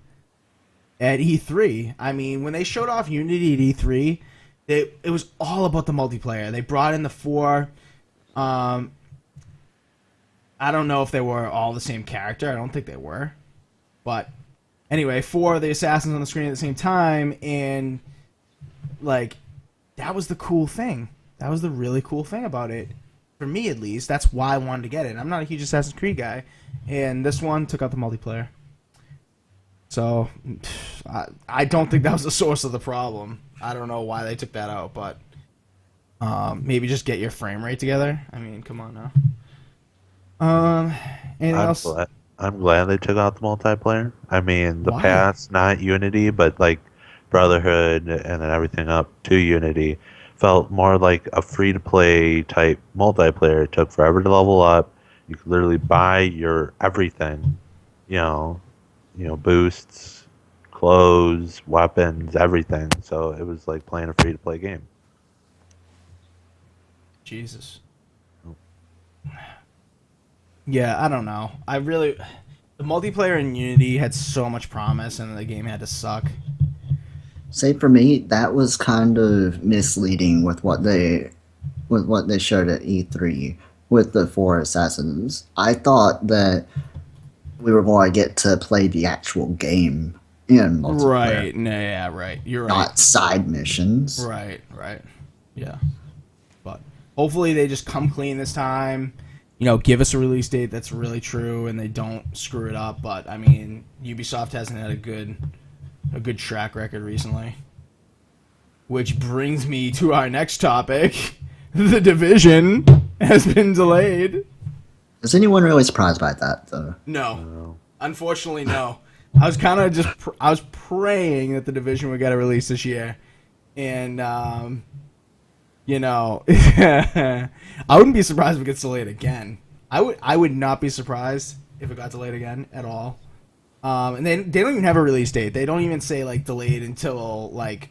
at E3. I mean, when they showed off Unity at E3, it was all about the multiplayer. They brought in the 4. I don't know if they were all the same character. I don't think they were. But anyway, 4 of the assassins on the screen at the same time, and that was the cool thing. That was the really cool thing about it. For me, at least, that's why I wanted to get it. I'm not a huge Assassin's Creed guy, and this one took out the multiplayer. So, I don't think that was the source of the problem. I don't know why they took that out, but maybe just get your frame rate together. I mean, come on now. Anything else? I'm glad they took out the multiplayer. I mean, the Why? past, not Unity, but like Brotherhood and then everything up to Unity, felt more like a free-to-play type multiplayer. It took forever to level up. You could literally buy your everything, you know, boosts, clothes, weapons, everything. So it was like playing a free-to-play game. Jesus. Yeah, I don't know. The multiplayer in Unity had so much promise, and the game had to suck. Say for me, that was kind of misleading with what they showed at E3 with the four assassins. I thought that we were going to get to play the actual game in multiplayer, Right. No, yeah, right. You're right. not side missions. Right. Yeah. But hopefully they just come clean this time. Give us a release date that's really true, and they don't screw it up. But I mean, Ubisoft hasn't had a good track record recently. Which brings me to our next topic: The Division has been delayed. Is anyone really surprised by that, though? No, unfortunately, no. I was kind of I was praying that The Division would get a release this year, and I wouldn't be surprised if it gets delayed again. I would not be surprised if it got delayed again at all. And they don't even have a release date. They don't even say like delayed until like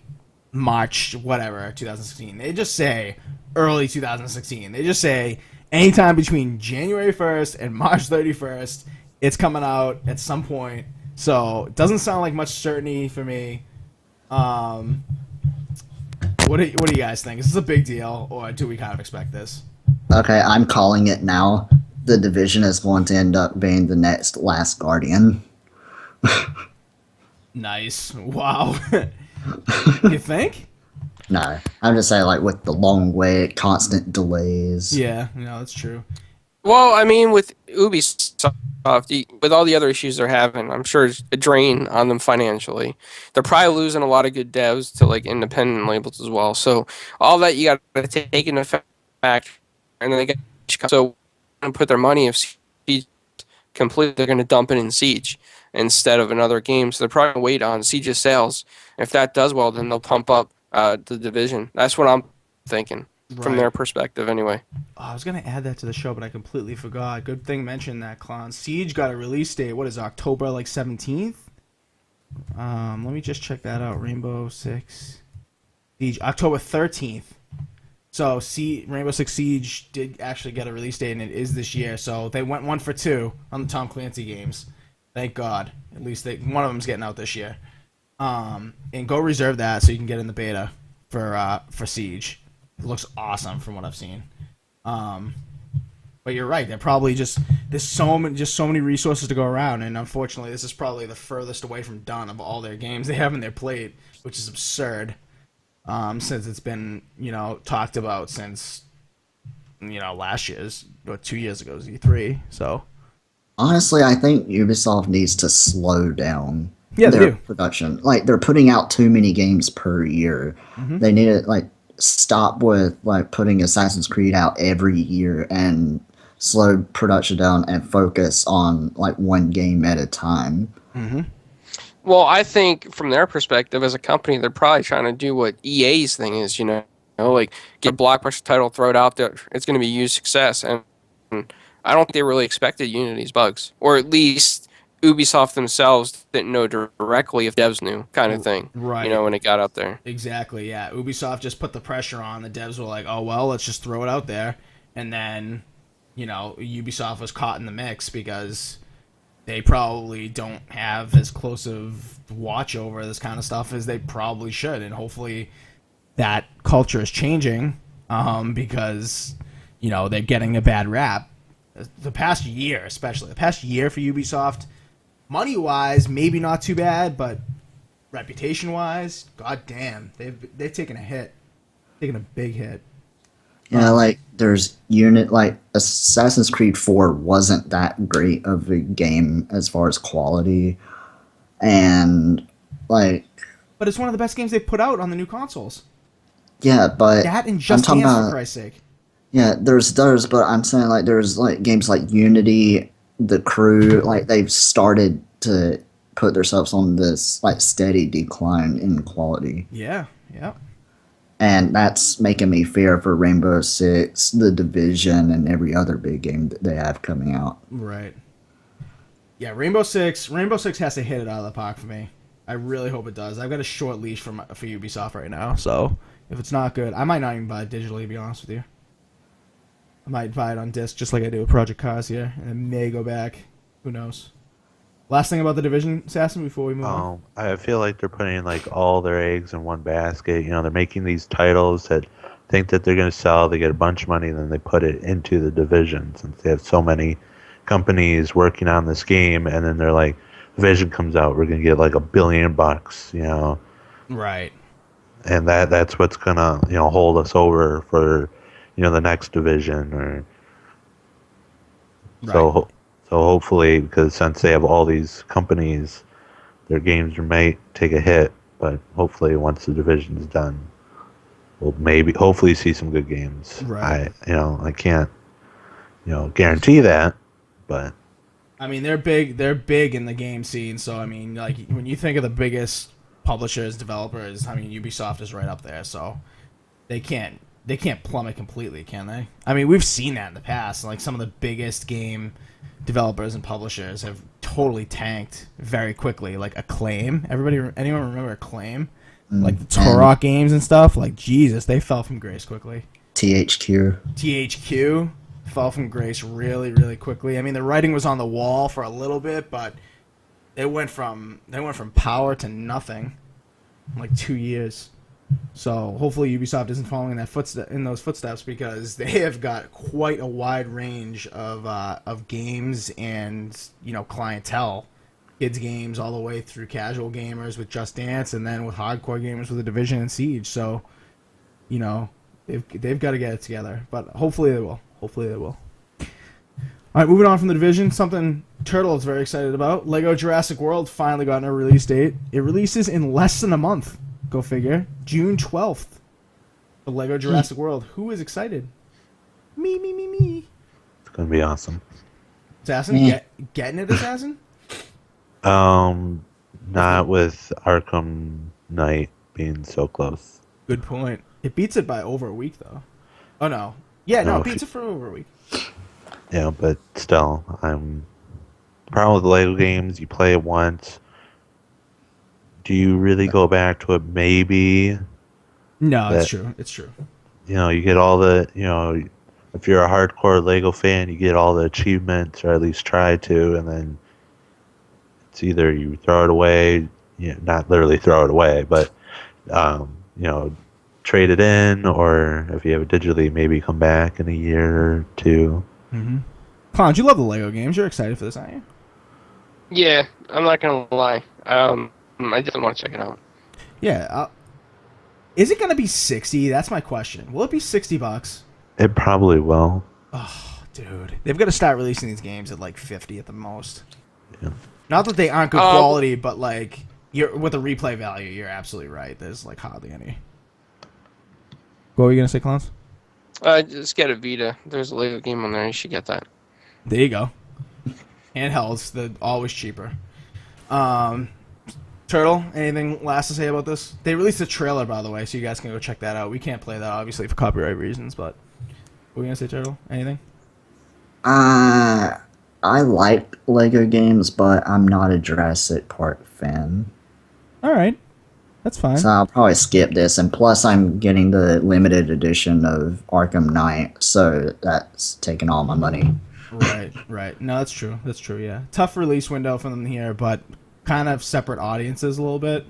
March whatever 2016. They just say early 2016. They just say anytime between January 1st and March 31st, it's coming out at some point. So it doesn't sound like much certainty for me. What do you guys think? Is this a big deal, or do we kind of expect this? Okay, I'm calling it now. The Division is going to end up being the next Last Guardian. Nice. Wow. You think? No, I'm just saying, like, with the long wait, constant delays. Yeah, no, that's true. Well, I mean, with Ubisoft, with all the other issues they're having, I'm sure it's a drain on them financially. They're probably losing a lot of good devs to like independent labels as well. So all that you got to take into fact, and then they get so and put their money if Siege complete, they're going to dump it in Siege instead of another game. So they're probably going to wait on Siege's sales. If that does well, then they'll pump up the Division. That's what I'm thinking. From Right. their perspective, anyway. Oh, I was gonna add that to the show, but I completely forgot. Good thing mentioned that, Clown. Siege got a release date. What is it, October 17th? Let me just check that out. Rainbow Six Siege, October 13th. So Rainbow Six Siege did actually get a release date, and it is this year. So they went 1 for 2 on the Tom Clancy games. Thank God. At least one of them's getting out this year. And go reserve that so you can get in the beta for Siege. It looks awesome from what I've seen. But you're right. They're probably there's so many resources to go around, and unfortunately, this is probably the furthest away from done of all their games they have in their plate, which is absurd. Since it's been talked about since last year's or 2 years ago's E3. So Honestly, I think Ubisoft needs to slow down Yeah, they their do. production. Like, they're putting out too many games per year. Mhm. They need to stop with putting Assassin's Creed out every year and slow production down and focus on one game at a time. Well, I think from their perspective as a company, they're probably trying to do what EA's thing is, like get a blockbuster title, throw it out there. It's going to be a huge success. And I don't think they really expected Unity's bugs. Or at least Ubisoft themselves didn't know directly if devs knew, kind of thing. Right. When it got out there. Exactly, yeah. Ubisoft just put the pressure on. The devs were like, oh, well, let's just throw it out there. And then, Ubisoft was caught in the mix because they probably don't have as close of watch over this kind of stuff as they probably should. And hopefully that culture is changing because, they're getting a bad rap. The past year, especially. The past year for Ubisoft, money-wise, maybe not too bad, but reputation-wise, goddamn, they've taken a hit, taken a big hit. Yeah, there's Assassin's Creed 4 wasn't that great of a game as far as quality, and But it's one of the best games they've put out on the new consoles. yeah, but That and Just talking Dance, for about- Christ's sake. yeah, there's but I'm saying there's games like Unity the crew, like they've started to put themselves on this like steady decline in quality. Yeah. And that's making me fear for Rainbow Six, The Division, and every other big game that they have coming out. Right. Yeah, Rainbow Six has to hit it out of the park for me. I really hope it does. I've got a short leash for Ubisoft right now, so if it's not good, I might not even buy it digitally, to be honest with you. I might buy it on disc, just like I do with Project Cars here, and it may go back. Who knows? Last thing about The Division, Assassin, before we move on. I feel like they're putting like all their eggs in one basket. You know, they're making these titles that think that they're going to sell. They get a bunch of money, and then they put it into The Division since they have so many companies working on this game. And then they're like, Division comes out, we're going to get like $1 billion, you know. Right. And that's what's going to, you know, hold us over for, you know, the next Division or Right. So hopefully, because since they have all these companies, their games might take a hit. But hopefully, once the Division's done, we'll hopefully see some good games. Right. I can't, guarantee that, but I mean, they're big in the game scene, so I mean, like when you think of the biggest publishers, developers, I mean, Ubisoft is right up there, so they can't plummet completely, can they? I mean, we've seen that in the past. Like some of the biggest game developers and publishers have totally tanked very quickly. Like Acclaim, anyone remember Acclaim? Like the Turok games and stuff. Like Jesus, they fell from grace quickly. THQ fell from grace really, really quickly. I mean, the writing was on the wall for a little bit, but they went from power to nothing in like 2 years. So hopefully Ubisoft isn't following in those footsteps, because they have got quite a wide range of games and, you know, clientele. Kids games all the way through casual gamers with Just Dance, and then with hardcore gamers with The Division and Siege. So, you know, they've got to get it together, but hopefully they will. All right, moving on from The Division, something Turtle is very excited about. Lego Jurassic World finally got a release date. It releases in less than a month. Go figure. June 12th. The Lego Jurassic World. Who is excited? Me. it's gonna be awesome. Assassin? Getting it, Assassin? Not with Arkham Knight being so close. Good point. It beats it by over a week, though. Oh, no. Yeah, no, it beats it for over a week. Yeah, but still, the problem with the Lego games, you play it once. Do you really go back to it? Maybe. No, it's true. You know, you get all the, if you're a hardcore Lego fan, you get all the achievements, or at least try to, and then it's either you throw it away, not literally throw it away, but, trade it in, or if you have it digitally, maybe come back in a year or two. Mm-hmm. Clowns, you love the Lego games. You're excited for this, aren't you? Yeah, I'm not gonna lie. I definitely want to check it out. Yeah. Is it gonna be 60? That's my question. Will it be $60? It probably will. Oh, dude, they've got to start releasing these games at like 50 at the most. Yeah. Not that they aren't good quality, but like with the replay value, you're absolutely right. There's like hardly any. What were you gonna say, Clowns? Just get a Vita. There's a Lego game on there. You should get that. There you go. Handhelds, they're always cheaper. Turtle, anything last to say about this? They released a trailer, by the way, so you guys can go check that out. We can't play that, obviously, for copyright reasons, but what were you gonna say, Turtle? Anything? I like Lego games, but I'm not a Jurassic Park fan. All right. That's fine. So I'll probably skip this, and plus I'm getting the limited edition of Arkham Knight, so that's taking all my money. Right. No, that's true, yeah. Tough release window for them here, but kind of separate audiences a little bit.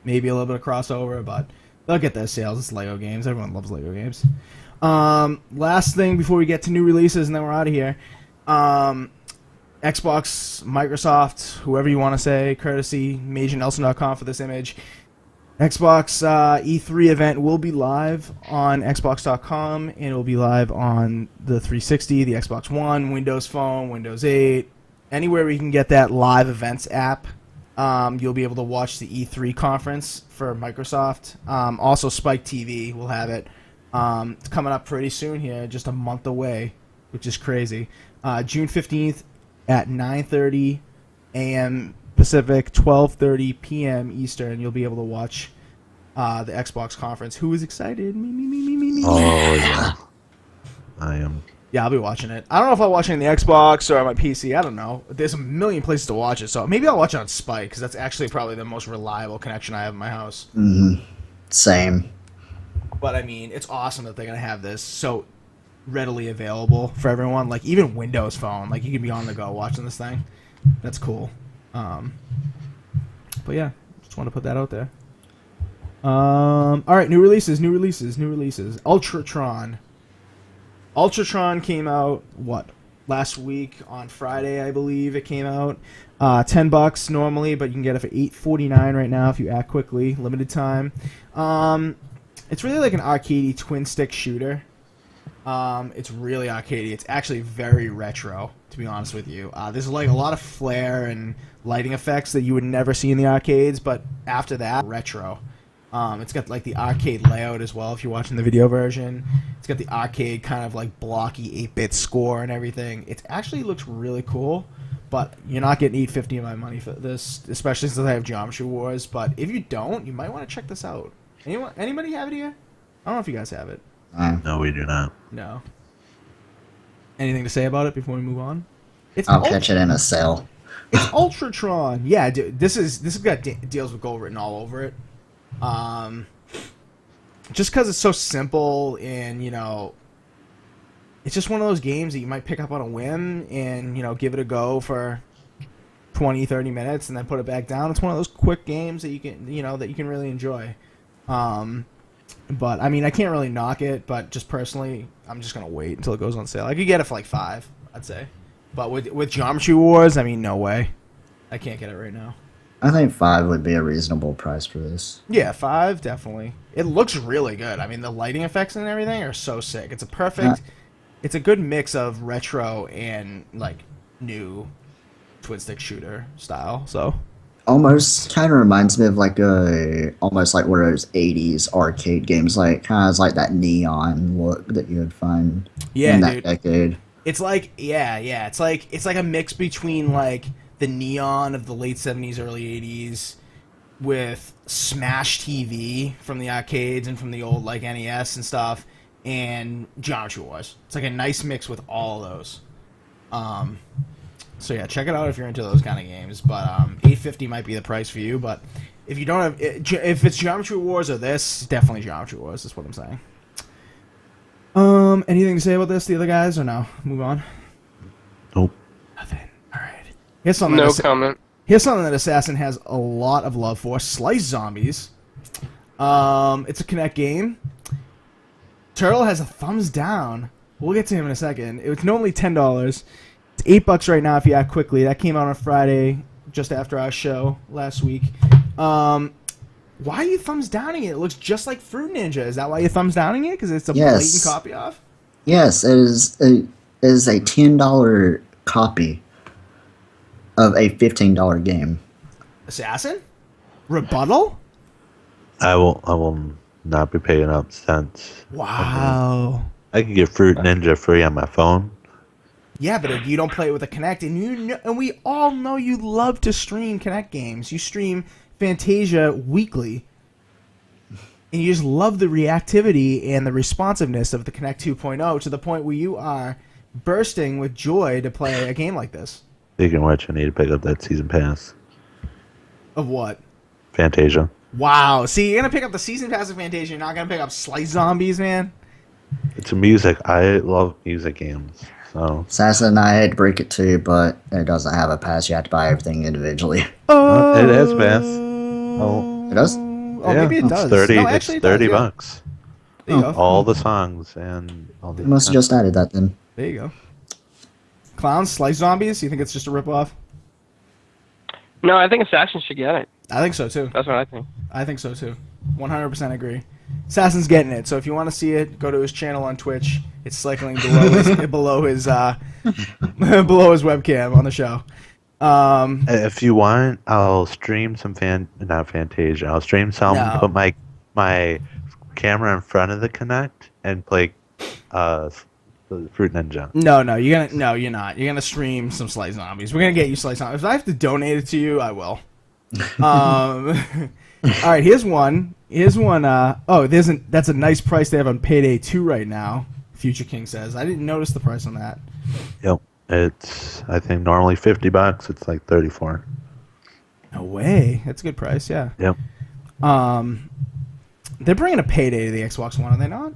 Maybe a little bit of crossover, but they'll get their sales. It's Lego games. Everyone loves Lego games. Last thing before we get to new releases, and then we're out of here. Xbox, Microsoft, whoever you want to say, courtesy MajorNelson.com for this image. Xbox E3 event will be live on Xbox.com, and it will be live on the 360, the Xbox One, Windows Phone, Windows 8, anywhere where you can get that live events app. You'll be able to watch the E3 conference for Microsoft. Also, Spike TV will have it. It's coming up pretty soon here, just a month away, which is crazy. June 15th at 9:30 a.m. Pacific, 12:30 p.m. Eastern. You'll be able to watch the Xbox conference. Who is excited? Me. Oh yeah, I am. Yeah, I'll be watching it. I don't know if I'll watch it on the Xbox or on my PC. I don't know. There's a million places to watch it, so maybe I'll watch it on Spike because that's actually probably the most reliable connection I have in my house. Same. But I mean, it's awesome that they're gonna have this so readily available for everyone. Like even Windows Phone, like you can be on the go watching this thing. That's cool. But yeah, just want to put that out there. All right, new releases. Ultratron came out last week on Friday, I believe it came out. $10 normally, but you can get it for $8.49 right now if you act quickly. Limited time. It's really like an arcadey twin stick shooter. It's really arcadey. It's actually very retro, to be honest with you. There's like a lot of flare and lighting effects that you would never see in the arcades, but after that, retro. It's got like the arcade layout as well if you're watching the video version. It's got the arcade kind of like blocky 8-bit score and everything. It actually looks really cool, but you're not getting $8.50 of my money for this, especially since I have Geometry Wars. But if you don't, you might want to check this out. Anybody have it here? I don't know if you guys have it. No, we do not. No. Anything to say about it before we move on? I'll catch it in a sale. It's Ultratron. Yeah, dude, this has got deals with gold written all over it. Just because it's so simple and, it's just one of those games that you might pick up on a whim and, give it a go for 20, 30 minutes and then put it back down. It's one of those quick games that you can, that you can really enjoy. But, I mean, I can't really knock it, but just personally, I'm just going to wait until it goes on sale. I could get it for like $5, I'd say. But with Geometry Wars, I mean, no way. I can't get it right now. I think $5 would be a reasonable price for this. Yeah, $5 definitely. It looks really good. I mean, the lighting effects and everything are so sick. It's a perfect. It's a good mix of retro and like new twin stick shooter style. So almost kind of reminds me of like almost like one of those 80s arcade games, like kind of like that neon look that you would find in that decade. It's like it's like a mix between like the neon of the late 70s, early 80s with Smash TV from the arcades and from the old like NES and stuff, and Geometry Wars. It's like a nice mix with all of those. So yeah, check it out if you're into those kind of games. But $8.50 might be the price for you. But if you don't have, if it's Geometry Wars or this, definitely Geometry Wars. That's what I'm saying. Anything to say about this, the other guys, or no? Move on. Nope. Nothing. All right. Here's something. No comment. Here's something that Assassin has a lot of love for: Slice Zombies. It's a Kinect game. Turtle has a thumbs down. We'll get to him in a second. It's normally $10. It's $8 right now if you act quickly. That came out on Friday, just after our show last week. Why are you thumbs downing it? It looks just like Fruit Ninja. Is that why you're thumbs downing it? Because it's a blatant copy of? Yes, it is a $10 copy of a $15 game. Assassin? Rebuttal? I will not be paying up cents. Wow. I can get Fruit Ninja free on my phone. Yeah, but if you don't play it with a Kinect, and we all know you love to stream Kinect games. You stream Fantasia weekly, and you just love the reactivity and the responsiveness of the Kinect 2.0 to the point where you are bursting with joy to play a game like this. Speaking of which, I need to pick up that season pass. Of what? Fantasia. Wow. See, you're going to pick up the season pass of Fantasia. You're not going to pick up Slice Zombies, man? It's music. I love music games. So Assassin, I hate to break it to you, but it doesn't have a pass. You have to buy everything individually. Oh. It has pass. Oh. It does? Oh, yeah, maybe it does. It's $30. There you go. All the songs and all the. You must have just added that then. There you go. Clowns, Slice Zombies? You think it's just a ripoff? No, I think Assassin should get it. I think so, too. That's what I think. I think so, too. 100% agree. Assassin's getting it, so if you want to see it, go to his channel on Twitch. It's cycling below his below his webcam on the show. If you want, I'll stream some not Fantasia. I'll stream some. No. Put my camera in front of the Kinect and play the Fruit Ninja. No, you're not. You're gonna stream some Slice Zombies. We're gonna get you Slice Zombies. If I have to donate it to you, I will. All right, here's one. That's a nice price they have on Payday 2 right now. Future King says. I didn't notice the price on that. Yep. It's, I think, normally $50. It's like 34. No way. That's a good price. Yeah. Yep. They're bringing a Payday to the Xbox One, are they not?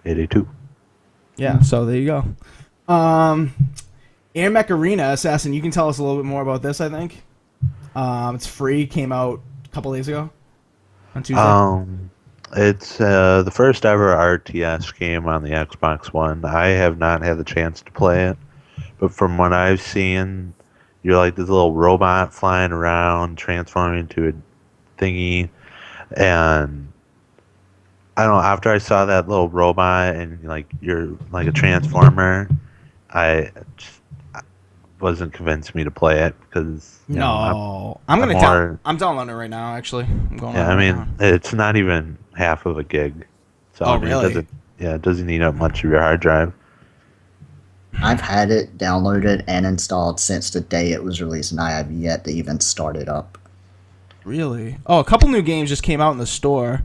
Payday 2. Yeah. So there you go. Air Mech Arena Assassin. You can tell us a little bit more about this. I think. It's free. Came out a couple days ago. On Tuesday. It's the first ever RTS game on the Xbox One. I have not had the chance to play it, but from what I've seen, you're like this little robot flying around, transforming into a thingy, and I don't know. After I saw that little robot and like you're like a transformer, I wasn't convinced me to play it because I'm downloading it right now. Actually, I'm going. Yeah, I mean, it's not even half of a gig. So Oh, I mean, really? It doesn't eat up much of your hard drive. I've had it downloaded and installed since the day it was released, and I have yet to even start it up. Really? Oh, a couple new games just came out in the store.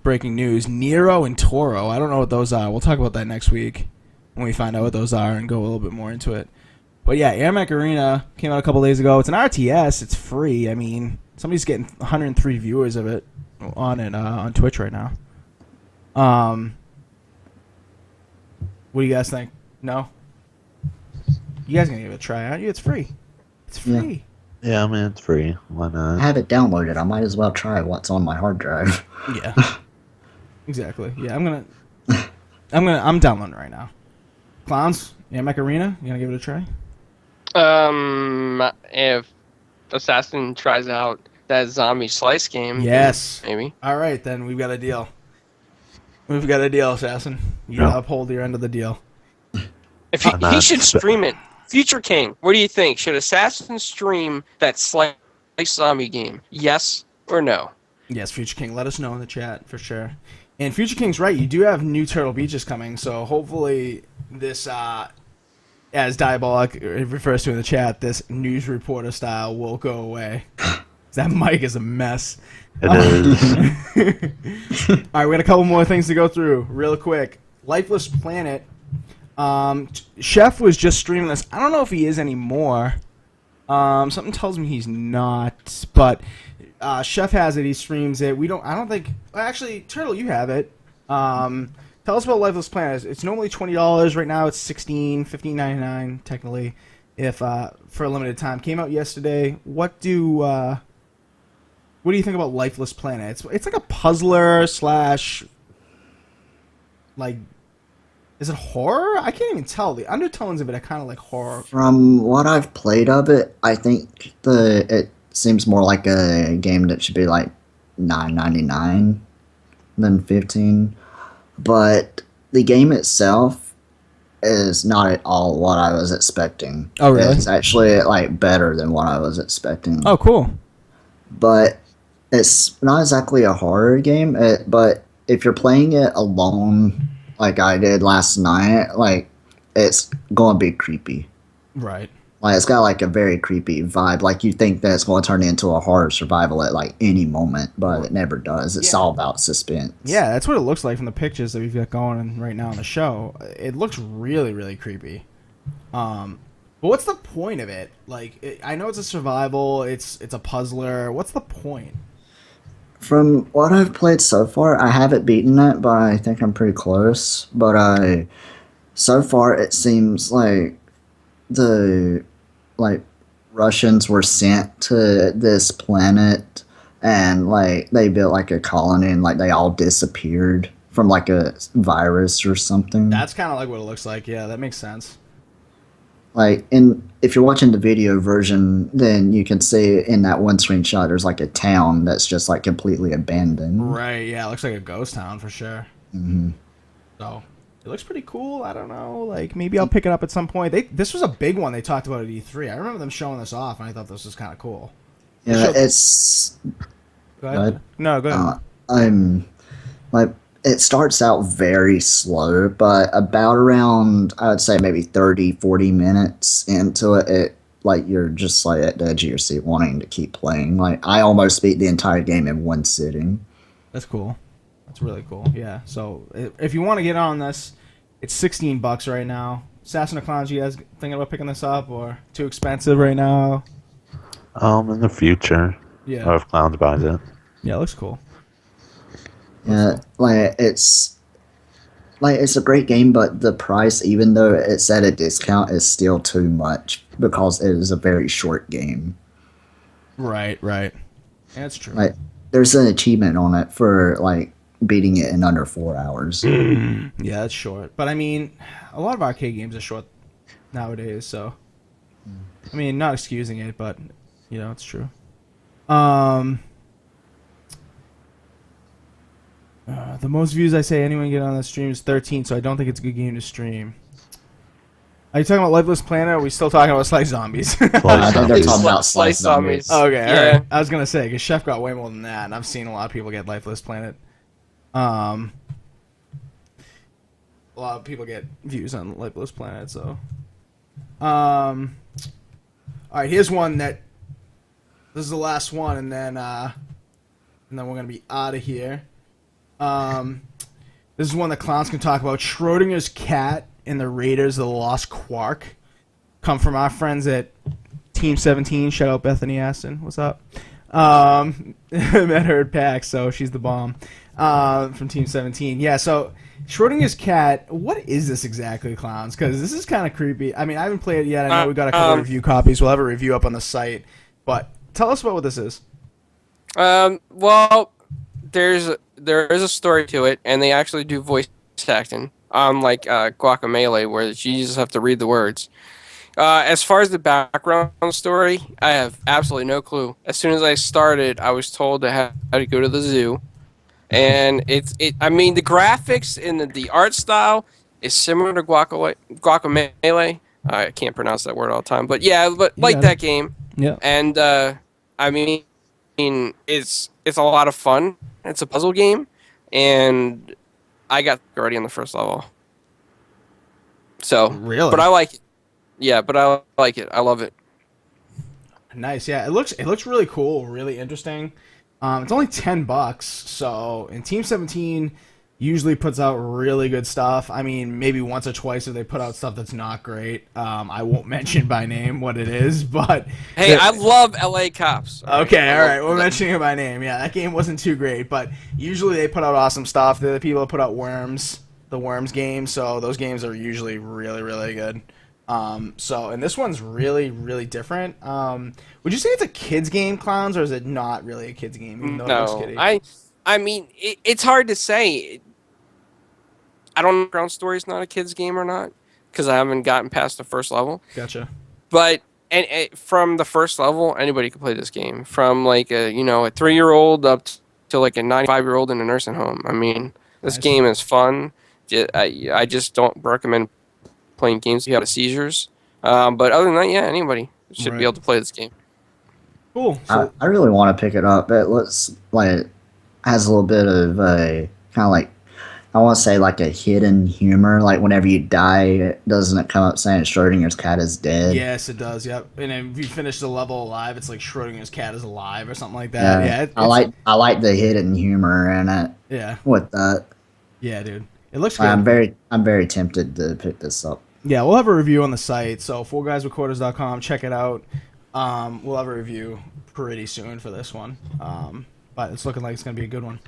Breaking news: Nero and Toro. I don't know what those are. We'll talk about that next week when we find out what those are and go a little bit more into it. But yeah, Air Mech Arena came out a couple days ago. It's an RTS. It's free. I mean, somebody's getting 103 viewers of it on it on Twitch right now. What do you guys think? No? You guys gonna give it a try, aren't you? It's free. It's free. Yeah, I mean, it's free. Why I not? have it downloaded. I might as well try what's on my hard drive. Yeah. Exactly. Yeah, I'm downloading it right now. Clowns, Air Mech Arena, you gonna give it a try? If Assassin tries out that zombie slice game, Yes. maybe. All right, then we've got a deal. We've got a deal, Assassin. You gotta uphold your end of the deal. If he should stream it. Future King, what do you think? Should Assassin stream that slice zombie game? Yes or no? Yes, Future King. Let us know in the chat for sure. And Future King's right. You do have new Turtle Beaches coming, so hopefully this, as Diabolic refers to in the chat, this news reporter style will go away. That mic is a mess. It is. All right, we got a couple more things to go through real quick. Lifeless Planet. Chef was just streaming this. I don't know if he is anymore. Something tells me he's not, but Chef has it. He streams it. I don't think. Actually, Turtle, you have it. Tell us about Lifeless Planet. It's normally $20 right now. It's $15.99 technically, if for a limited time. Came out yesterday. What do you think about Lifeless Planet? It's like a puzzler slash like. Is it horror? I can't even tell. The undertones of it are kind of like horror. From what I've played of it, I think it seems more like a game that should be like $9.99 than $15. But the game itself is not at all what I was expecting. Oh, really? It's actually like better than what I was expecting. Oh, cool. But it's not exactly a horror game. But if you're playing it alone, like I did last night, like it's going to be creepy. Right. Like it's got like a very creepy vibe. Like you think that it's going to turn into a horror survival at like any moment, but it never does. It's all about suspense. Yeah, that's what it looks like from the pictures that we've got going right now on the show. It looks really, really creepy. But what's the point of it? Like, I know it's a survival. It's a puzzler. What's the point? From what I've played so far, I haven't beaten it, but I think I'm pretty close. But so far it seems like the Russians were sent to this planet and like they built like a colony and like they all disappeared from like a virus or something. That's kind of like what it looks like. Yeah, that makes sense. Like if you're watching the video version, then you can see in that one screenshot there's like a town that's just like completely abandoned. Right. Yeah, it looks like a ghost town for sure. Mm-hmm. So it looks pretty cool. I don't know. Like maybe I'll pick it up at some point. This was a big one they talked about at E3. I remember them showing this off, and I thought this was kind of cool. Yeah, it's. Go ahead. No, go ahead. I'm like it starts out very slow, but about around, I would say maybe 30, 40 minutes into it, like, you're just, like, at the edge of your seat wanting to keep playing. Like, I almost beat the entire game in one sitting. That's cool. That's really cool. Yeah. So if you want to get on this, it's $16 right now. Assassin of Clowns, you guys thinking about picking this up, or too expensive right now? In the future. Yeah. Or if Clowns buys it. Yeah, it looks cool. Yeah, it's a great game, but the price, even though it's at a discount, is still too much because it is a very short game. Right. That's true. Like, there's an achievement on it for, like, beating it in under 4 hours. Yeah, that's short. But I mean, a lot of arcade games are short nowadays, so I mean, not excusing it, but you know, it's true. The most views I say anyone get on the stream is 13, so I don't think it's a good game to stream. Are you talking about Lifeless Planet, or are we still talking about Slice Zombies? I think they're talking about Slice Slice Zombies. Okay, Yeah. alright. I was gonna say, because Chef got way more than that, and I've seen a lot of people get Lifeless Planet. A lot of people get views on Lifeless Planet, so. Alright, here's one that. This is the last one, and then we're gonna be out of here. This is one that Clowns can talk about. Schrodinger's cat and the Raiders of the Lost Quark come from our friends at Team 17. Shout out Bethany Aston. What's up? Met her at PAX, so she's the bomb. From Team 17. Yeah, so Schrodinger's cat, what is this exactly, Clowns? Because this is kind of creepy. I mean, I haven't played it yet. I know we got a couple of review copies. We'll have a review up on the site. But tell us about what this is. Well, there is a story to it, and they actually do voice acting, unlike Guacamelee, where you just have to read the words. As far as the background story, I have absolutely no clue. As soon as I started, I was told I had to go to the zoo, and I mean, the graphics and the art style is similar to Guacamelee. I can't pronounce that word all the time, but yeah, like that game. Yeah. And I mean, it's a lot of fun. It's a puzzle game, and I got already on the first level. So Really? but I like it. Yeah, but I like it. I love it. Nice. Yeah, it looks really cool, really interesting. It's only $10, so and Team 17 usually puts out really good stuff. I mean, maybe once or twice if they put out stuff that's not great. I won't mention by name what it is, but Hey, I love LA Cops. Okay, all right. We're mentioning it by name. Yeah, that game wasn't too great, but usually they put out awesome stuff. They're the people that put out Worms, the Worms game, so those games are usually really, really good. And this one's really, really different. Would you say it's a kids game, Clowns, or is it not really a kids game? Even though it looks No, kiddie? I mean, it's hard to say. I don't know if Ground Story's not a kid's game or not, because I haven't gotten past the first level. Gotcha. But from the first level, anybody can play this game. From like a 3-year-old up to like a 95-year-old in a nursing home. I mean, this Nice. game is fun. I just don't recommend playing games if you have seizures. But other than that, yeah, anybody should Right. be able to play this game. Cool. So, I really want to pick it up. It looks like it has a little bit of a kind of like, I want to say like a hidden humor. Like whenever you die, doesn't it come up saying Schrodinger's cat is dead? yes, it does. Yep. And if you finish the level alive, it's like Schrodinger's cat is alive or something like that. Yeah. I like the hidden humor in it. Yeah. With that, Yeah, dude. It looks good. I'm very tempted to pick this up. Yeah, we'll have a review on the site. So 4GwQPodcast.com, check it out. We'll have a review pretty soon for this one. But it's looking like it's going to be a good one.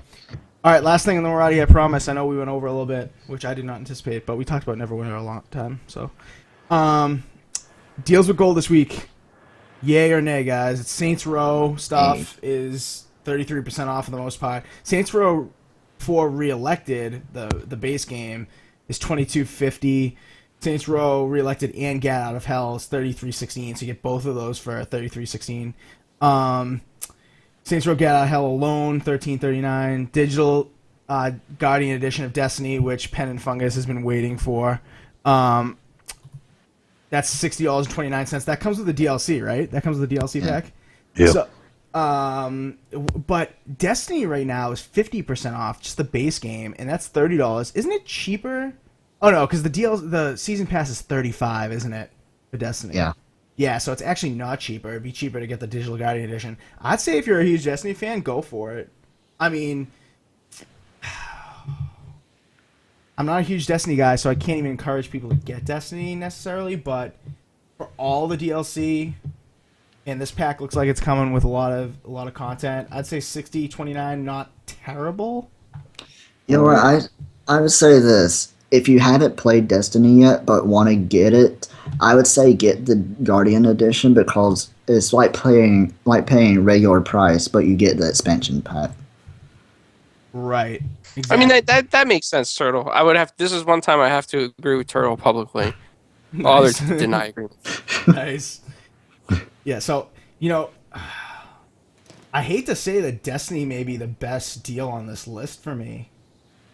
All right, last thing, and then we're out of here, I promise. I know we went over a little bit, which I did not anticipate, but we talked about Neverwinter a long time. So, deals with gold this week. Yay or nay, guys? It's Saints Row stuff is 33% off for the most part. Saints Row 4 Reelected, the base game, is $22.50. Saints Row Reelected and Get Out of Hell is $33.16. So you get both of those for $33.16. Saints Row Get Out of Hell alone, $13.39. Digital Guardian Edition of Destiny, which Pen and Fungus has been waiting for. That's $60.29. That comes with the DLC, right? That comes with the DLC pack. Yep. So But Destiny right now is 50% off, just the base game, and that's $30. Isn't it cheaper? Oh no, because the season pass is $35, isn't it, for Destiny? Yeah. Yeah, so it's actually not cheaper. It'd be cheaper to get the Digital Guardian Edition. I'd say if you're a huge Destiny fan, go for it. I mean, I'm not a huge Destiny guy, so I can't even encourage people to get Destiny necessarily, but for all the DLC, and this pack looks like it's coming with a lot of content, I'd say 60-29, not terrible. You know what? I would say this: if you haven't played Destiny yet but want to get it, I would say get the Guardian Edition because it's like paying regular price, but you get the expansion pack. Right. I Exactly. mean that makes sense, Turtle. I would have. This is one time I have to agree with Turtle publicly. Nice. Others deny agreement. Nice. Yeah, so, I hate to say that Destiny may be the best deal on this list for me.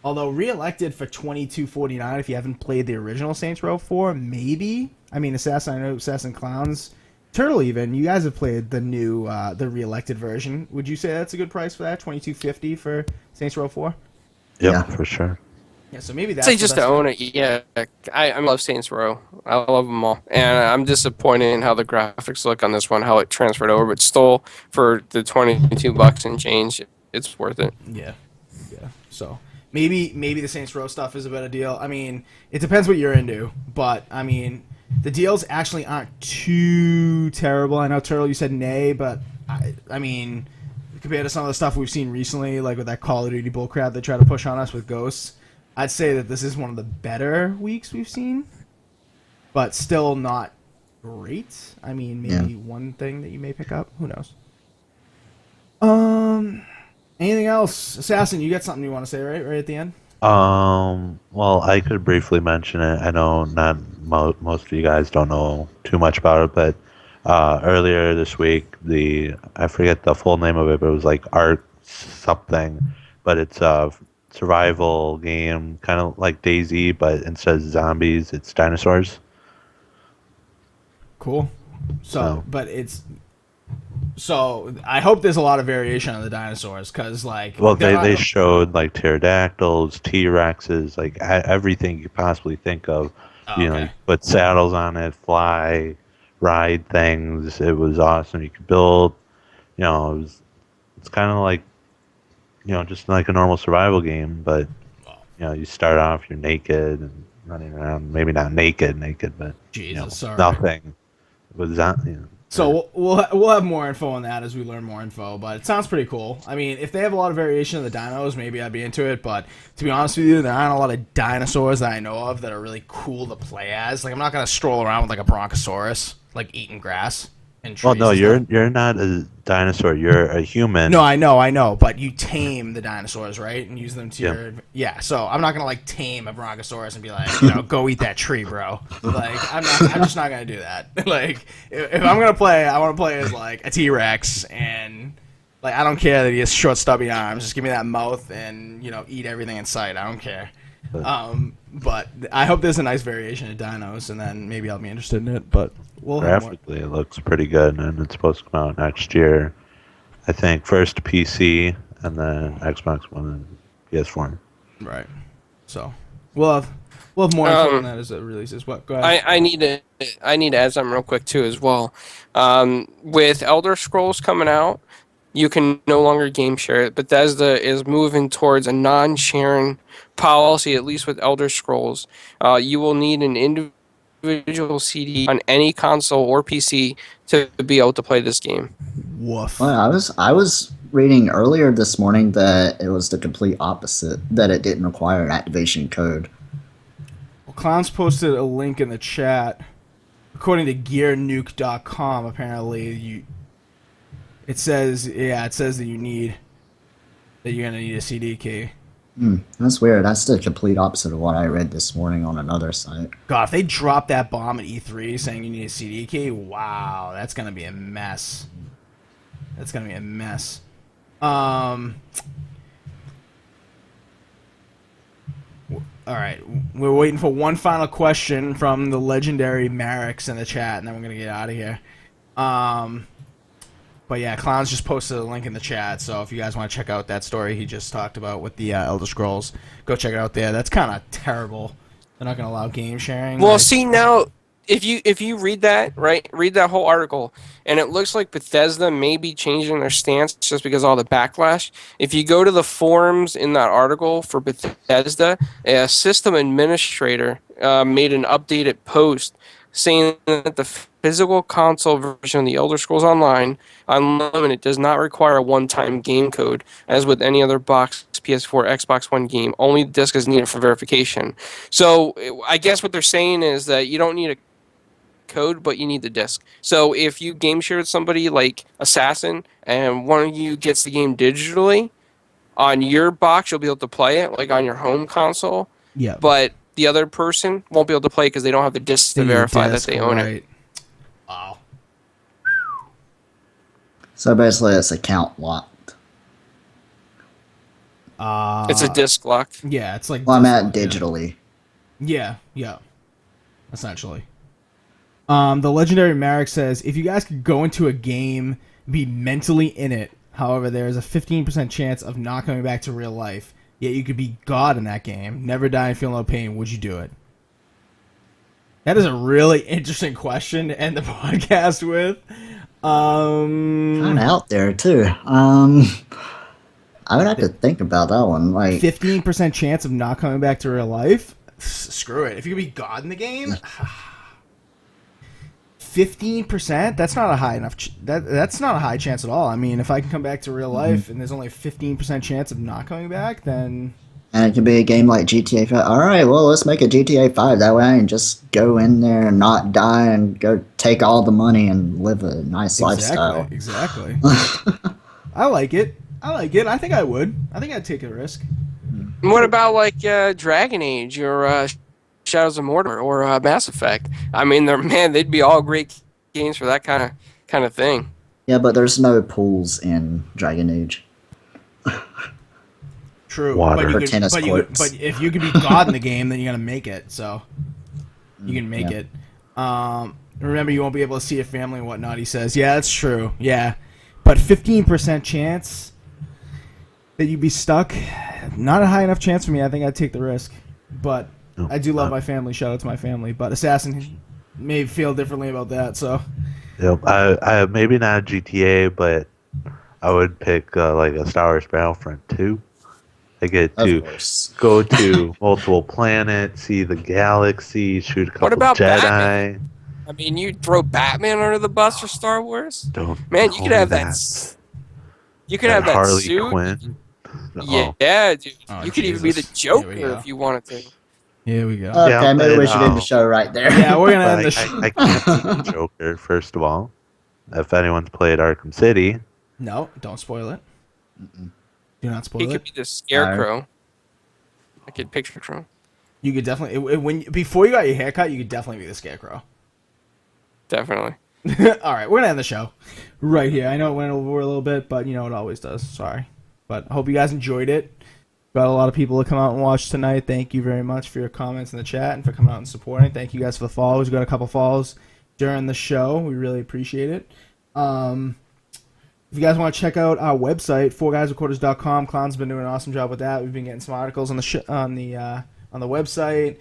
Although Reelected for $22.49 if you haven't played the original Saints Row 4, maybe. I mean, I know Assassin Clowns, Turtle even, you guys have played the new, the Reelected version. Would you say that's a good price for that? $22.50 for Saints Row 4? Yep, Yeah. for sure. Yeah, so maybe that's Say the just best to own it, yeah. I love Saints Row. I love them all, and I'm disappointed in how the graphics look on this one, how it transferred over, but still for the $22 and change, it's worth it. Yeah. Yeah. So maybe the Saints Row stuff is a better deal. I mean, it depends what you're into, but I mean, the deals actually aren't too terrible. I know Turtle, you said nay, but I mean, compared to some of the stuff we've seen recently, like with that Call of Duty bullcrap they try to push on us with Ghosts, I'd say that this is one of the better weeks we've seen, but still not great. I mean, maybe one thing that you may pick up. Who knows? Anything else? Assassin, you got something you want to say right at the end? Well, I could briefly mention it. I know not most of you guys don't know too much about it, but earlier this week, I forget the full name of it, but it was like Art something, but it's a survival game, kind of like DayZ, but instead of zombies, it's dinosaurs. Cool. So I hope there's a lot of variation on the dinosaurs, because like, Well, they showed like pterodactyls, T-Rexes, like everything you could possibly think of. Oh, You know, okay. you put saddles on it, fly, ride things. It was awesome. You could build. It's kind of like, just like a normal survival game, but you start off, you're naked and running around. Maybe not naked, but Jesus, sorry. nothing. With So we'll have more info on that as we learn more info, but it sounds pretty cool. I mean, if they have a lot of variation of the dinos, maybe I'd be into it, but to be honest with you, there aren't a lot of dinosaurs that I know of that are really cool to play as. Like, I'm not going to stroll around with like a brontosaurus, like eating grass and trees. Well, no, and stuff. you're not a dinosaur. You're a human. No, I know, but you tame the dinosaurs, right, and use them to Yeah. your So I'm not gonna like tame a brontosaurus and be like, go eat that tree, bro. Like, I'm just not gonna do that. Like, if I'm gonna play, I want to play as like a T-Rex, and like I don't care that he has short, stubby arms. Just give me that mouth and eat everything in sight. I don't care. But I hope there's a nice variation of dinos, and then maybe I'll be interested in it. But we'll have more. Graphically, it looks pretty good, and it's supposed to come out next year. I think first PC, and then Xbox One and PS4. Right. So we'll have more info on that as it releases. What? Go ahead. I need to add something real quick too as well. With Elder Scrolls coming out, you can no longer game share it. Bethesda is moving towards a non-sharing policy, at least with Elder Scrolls. You will need an individual CD on any console or PC to be able to play this game. Woof. Well, I was reading earlier this morning that it was the complete opposite, that it didn't require an activation code. Well, Clowns posted a link in the chat. According to GearNuke.com, apparently it says that you're gonna need a CD key. That's weird. That's the complete opposite of what I read this morning on another site. God, if they drop that bomb at E3 saying you need a CD key, wow, that's gonna be a mess. All right, we're waiting for one final question from the legendary Marix in the chat, and then we're gonna get out of here. But But yeah, Clowns just posted a link in the chat, so if you guys want to check out that story he just talked about with the Elder Scrolls, go check it out there. That's kind of terrible. They're not going to allow game sharing. Well, see now, if you read that, right, read that whole article, and it looks like Bethesda may be changing their stance just because of all the backlash. If you go to the forums in that article for Bethesda, a system administrator made an updated post saying that the physical console version of the Elder Scrolls Online Unlimited does not require a one-time game code, as with any other box PS4, Xbox One game. Only the disc is needed for verification. So I guess what they're saying is that you don't need a code, but you need the disc. So if you game share with somebody like Assassin, and one of you gets the game digitally, on your box you'll be able to play it, like on your home console. Yeah. But the other person won't be able to play because they don't have the disc to verify that they own it. Wow. So basically, it's account locked. It's a disc lock. Yeah, it's like. Well, I'm at disc lock, digitally. Yeah, essentially. The legendary Marek says, if you guys could go into a game, be mentally in it. However, there is a 15% chance of not coming back to real life. Yet you could be God in that game, never die and feel no pain. Would you do it? That is a really interesting question to end the podcast with. Kind of out there too. I would have to think about that one. Like 15% chance of not coming back to real life. Screw it. If you could be God in the game, 15%. That's not a high enough. That's not a high chance at all. I mean, if I can come back to real life and there's only a 15% chance of not coming back, then. And it could be a game like GTA 5. All right, well, let's make a GTA 5. That way I can just go in there and not die and go take all the money and live a nice lifestyle. Exactly. I like it. I think I would. I think I'd take a risk. What about like Dragon Age or Shadows of Mordor or Mass Effect? I mean, they'd be all great games for that kind of thing. Yeah, but there's no pools in Dragon Age. True. Water. But, Or tennis courts. but if you could be God in the game, then you're gonna make it. So you can make Yeah. it. Remember, you won't be able to see your family and whatnot. He says, "Yeah, that's true. Yeah, but 15% chance that you'd be stuck. Not a high enough chance for me. I think I'd take the risk. But No. I do love my family. Shout out to my family. But Assassin may feel differently about that. So Yep. I maybe not a GTA, but I would pick like a Star Wars Battlefront 2. I get Of to course. go to multiple planets, see the galaxy, shoot a couple What about Jedi. Batman? I mean, you'd throw Batman under the bus for Star Wars? Don't Man, you tell could me have that. You could have that Harley suit. Quinn. Yeah, dude. Oh, you could even be the Jesus. Here we Joker go. if you wanted to. here we go. Okay, Yeah, maybe we but, should end the show right there. Yeah, we're gonna But end the show. I can't be the Joker, first of all. If anyone's played Arkham City, No, don't spoil it. Do not spoil He could it. be the Scarecrow. I could picture him. You could definitely before you got your haircut, you could definitely be the Scarecrow. Definitely. All right, we're gonna end the show right here. I know it went over a little bit, but you know it always does. Sorry, but I hope you guys enjoyed it. Got a lot of people to come out and watch tonight. Thank you very much for your comments in the chat and for coming out and supporting. Thank you guys for the follows. We got a couple follows during the show. We really appreciate it. If you guys want to check out our website, 4GwQPodcast.com, Clown's been doing an awesome job with that. We've been getting some articles on the on the website.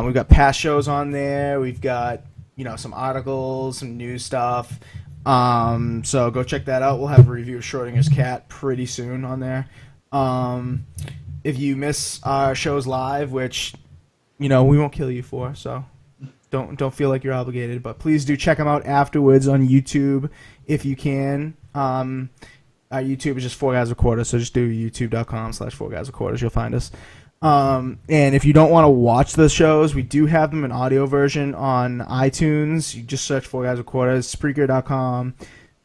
We've got past shows on there. We've got some articles, some news stuff. So go check that out. We'll have a review of Schrodinger's cat pretty soon on there. If you miss our shows live, which we won't kill you for, so don't feel like you're obligated, but please do check them out afterwards on YouTube if you can. Our YouTube is just 4GwQPodcast, so just do youtube.com/4GwQPodcast. You'll find us. And if you don't want to watch the shows, we do have them in audio version on iTunes. You just search 4GwQPodcast, Spreaker.com,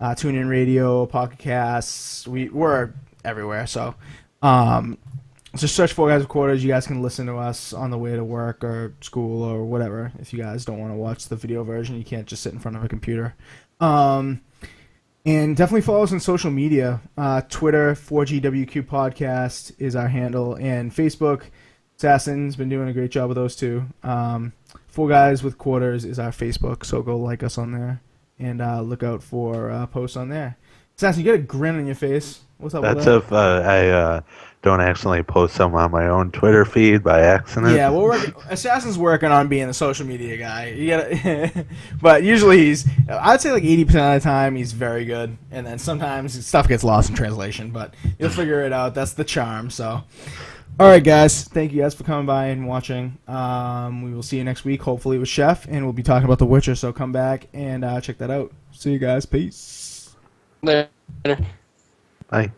TuneIn Radio, Pocket Casts. We're everywhere, so just search 4GwQPodcast. You guys can listen to us on the way to work or school or whatever. If you guys don't want to watch the video version, you can't just sit in front of a computer. And definitely follow us on social media. Twitter, 4GwQPodcast is our handle. And Facebook, Assassin's been doing a great job with those two. 4GwQPodcast is our Facebook, so go like us on there. And look out for posts on there. Assassin, you got a grin on your face. What's up with That's that? if I don't accidentally post some on my own Twitter feed by accident. Yeah, Assassin's working on being a social media guy. You gotta, but usually I'd say like 80% of the time he's very good, and then sometimes stuff gets lost in translation. But you'll figure it out. That's the charm. So, all right, guys, thank you guys for coming by and watching. We will see you next week, hopefully with Chef, and we'll be talking about The Witcher. So come back and check that out. See you guys. Peace. Later. Bye.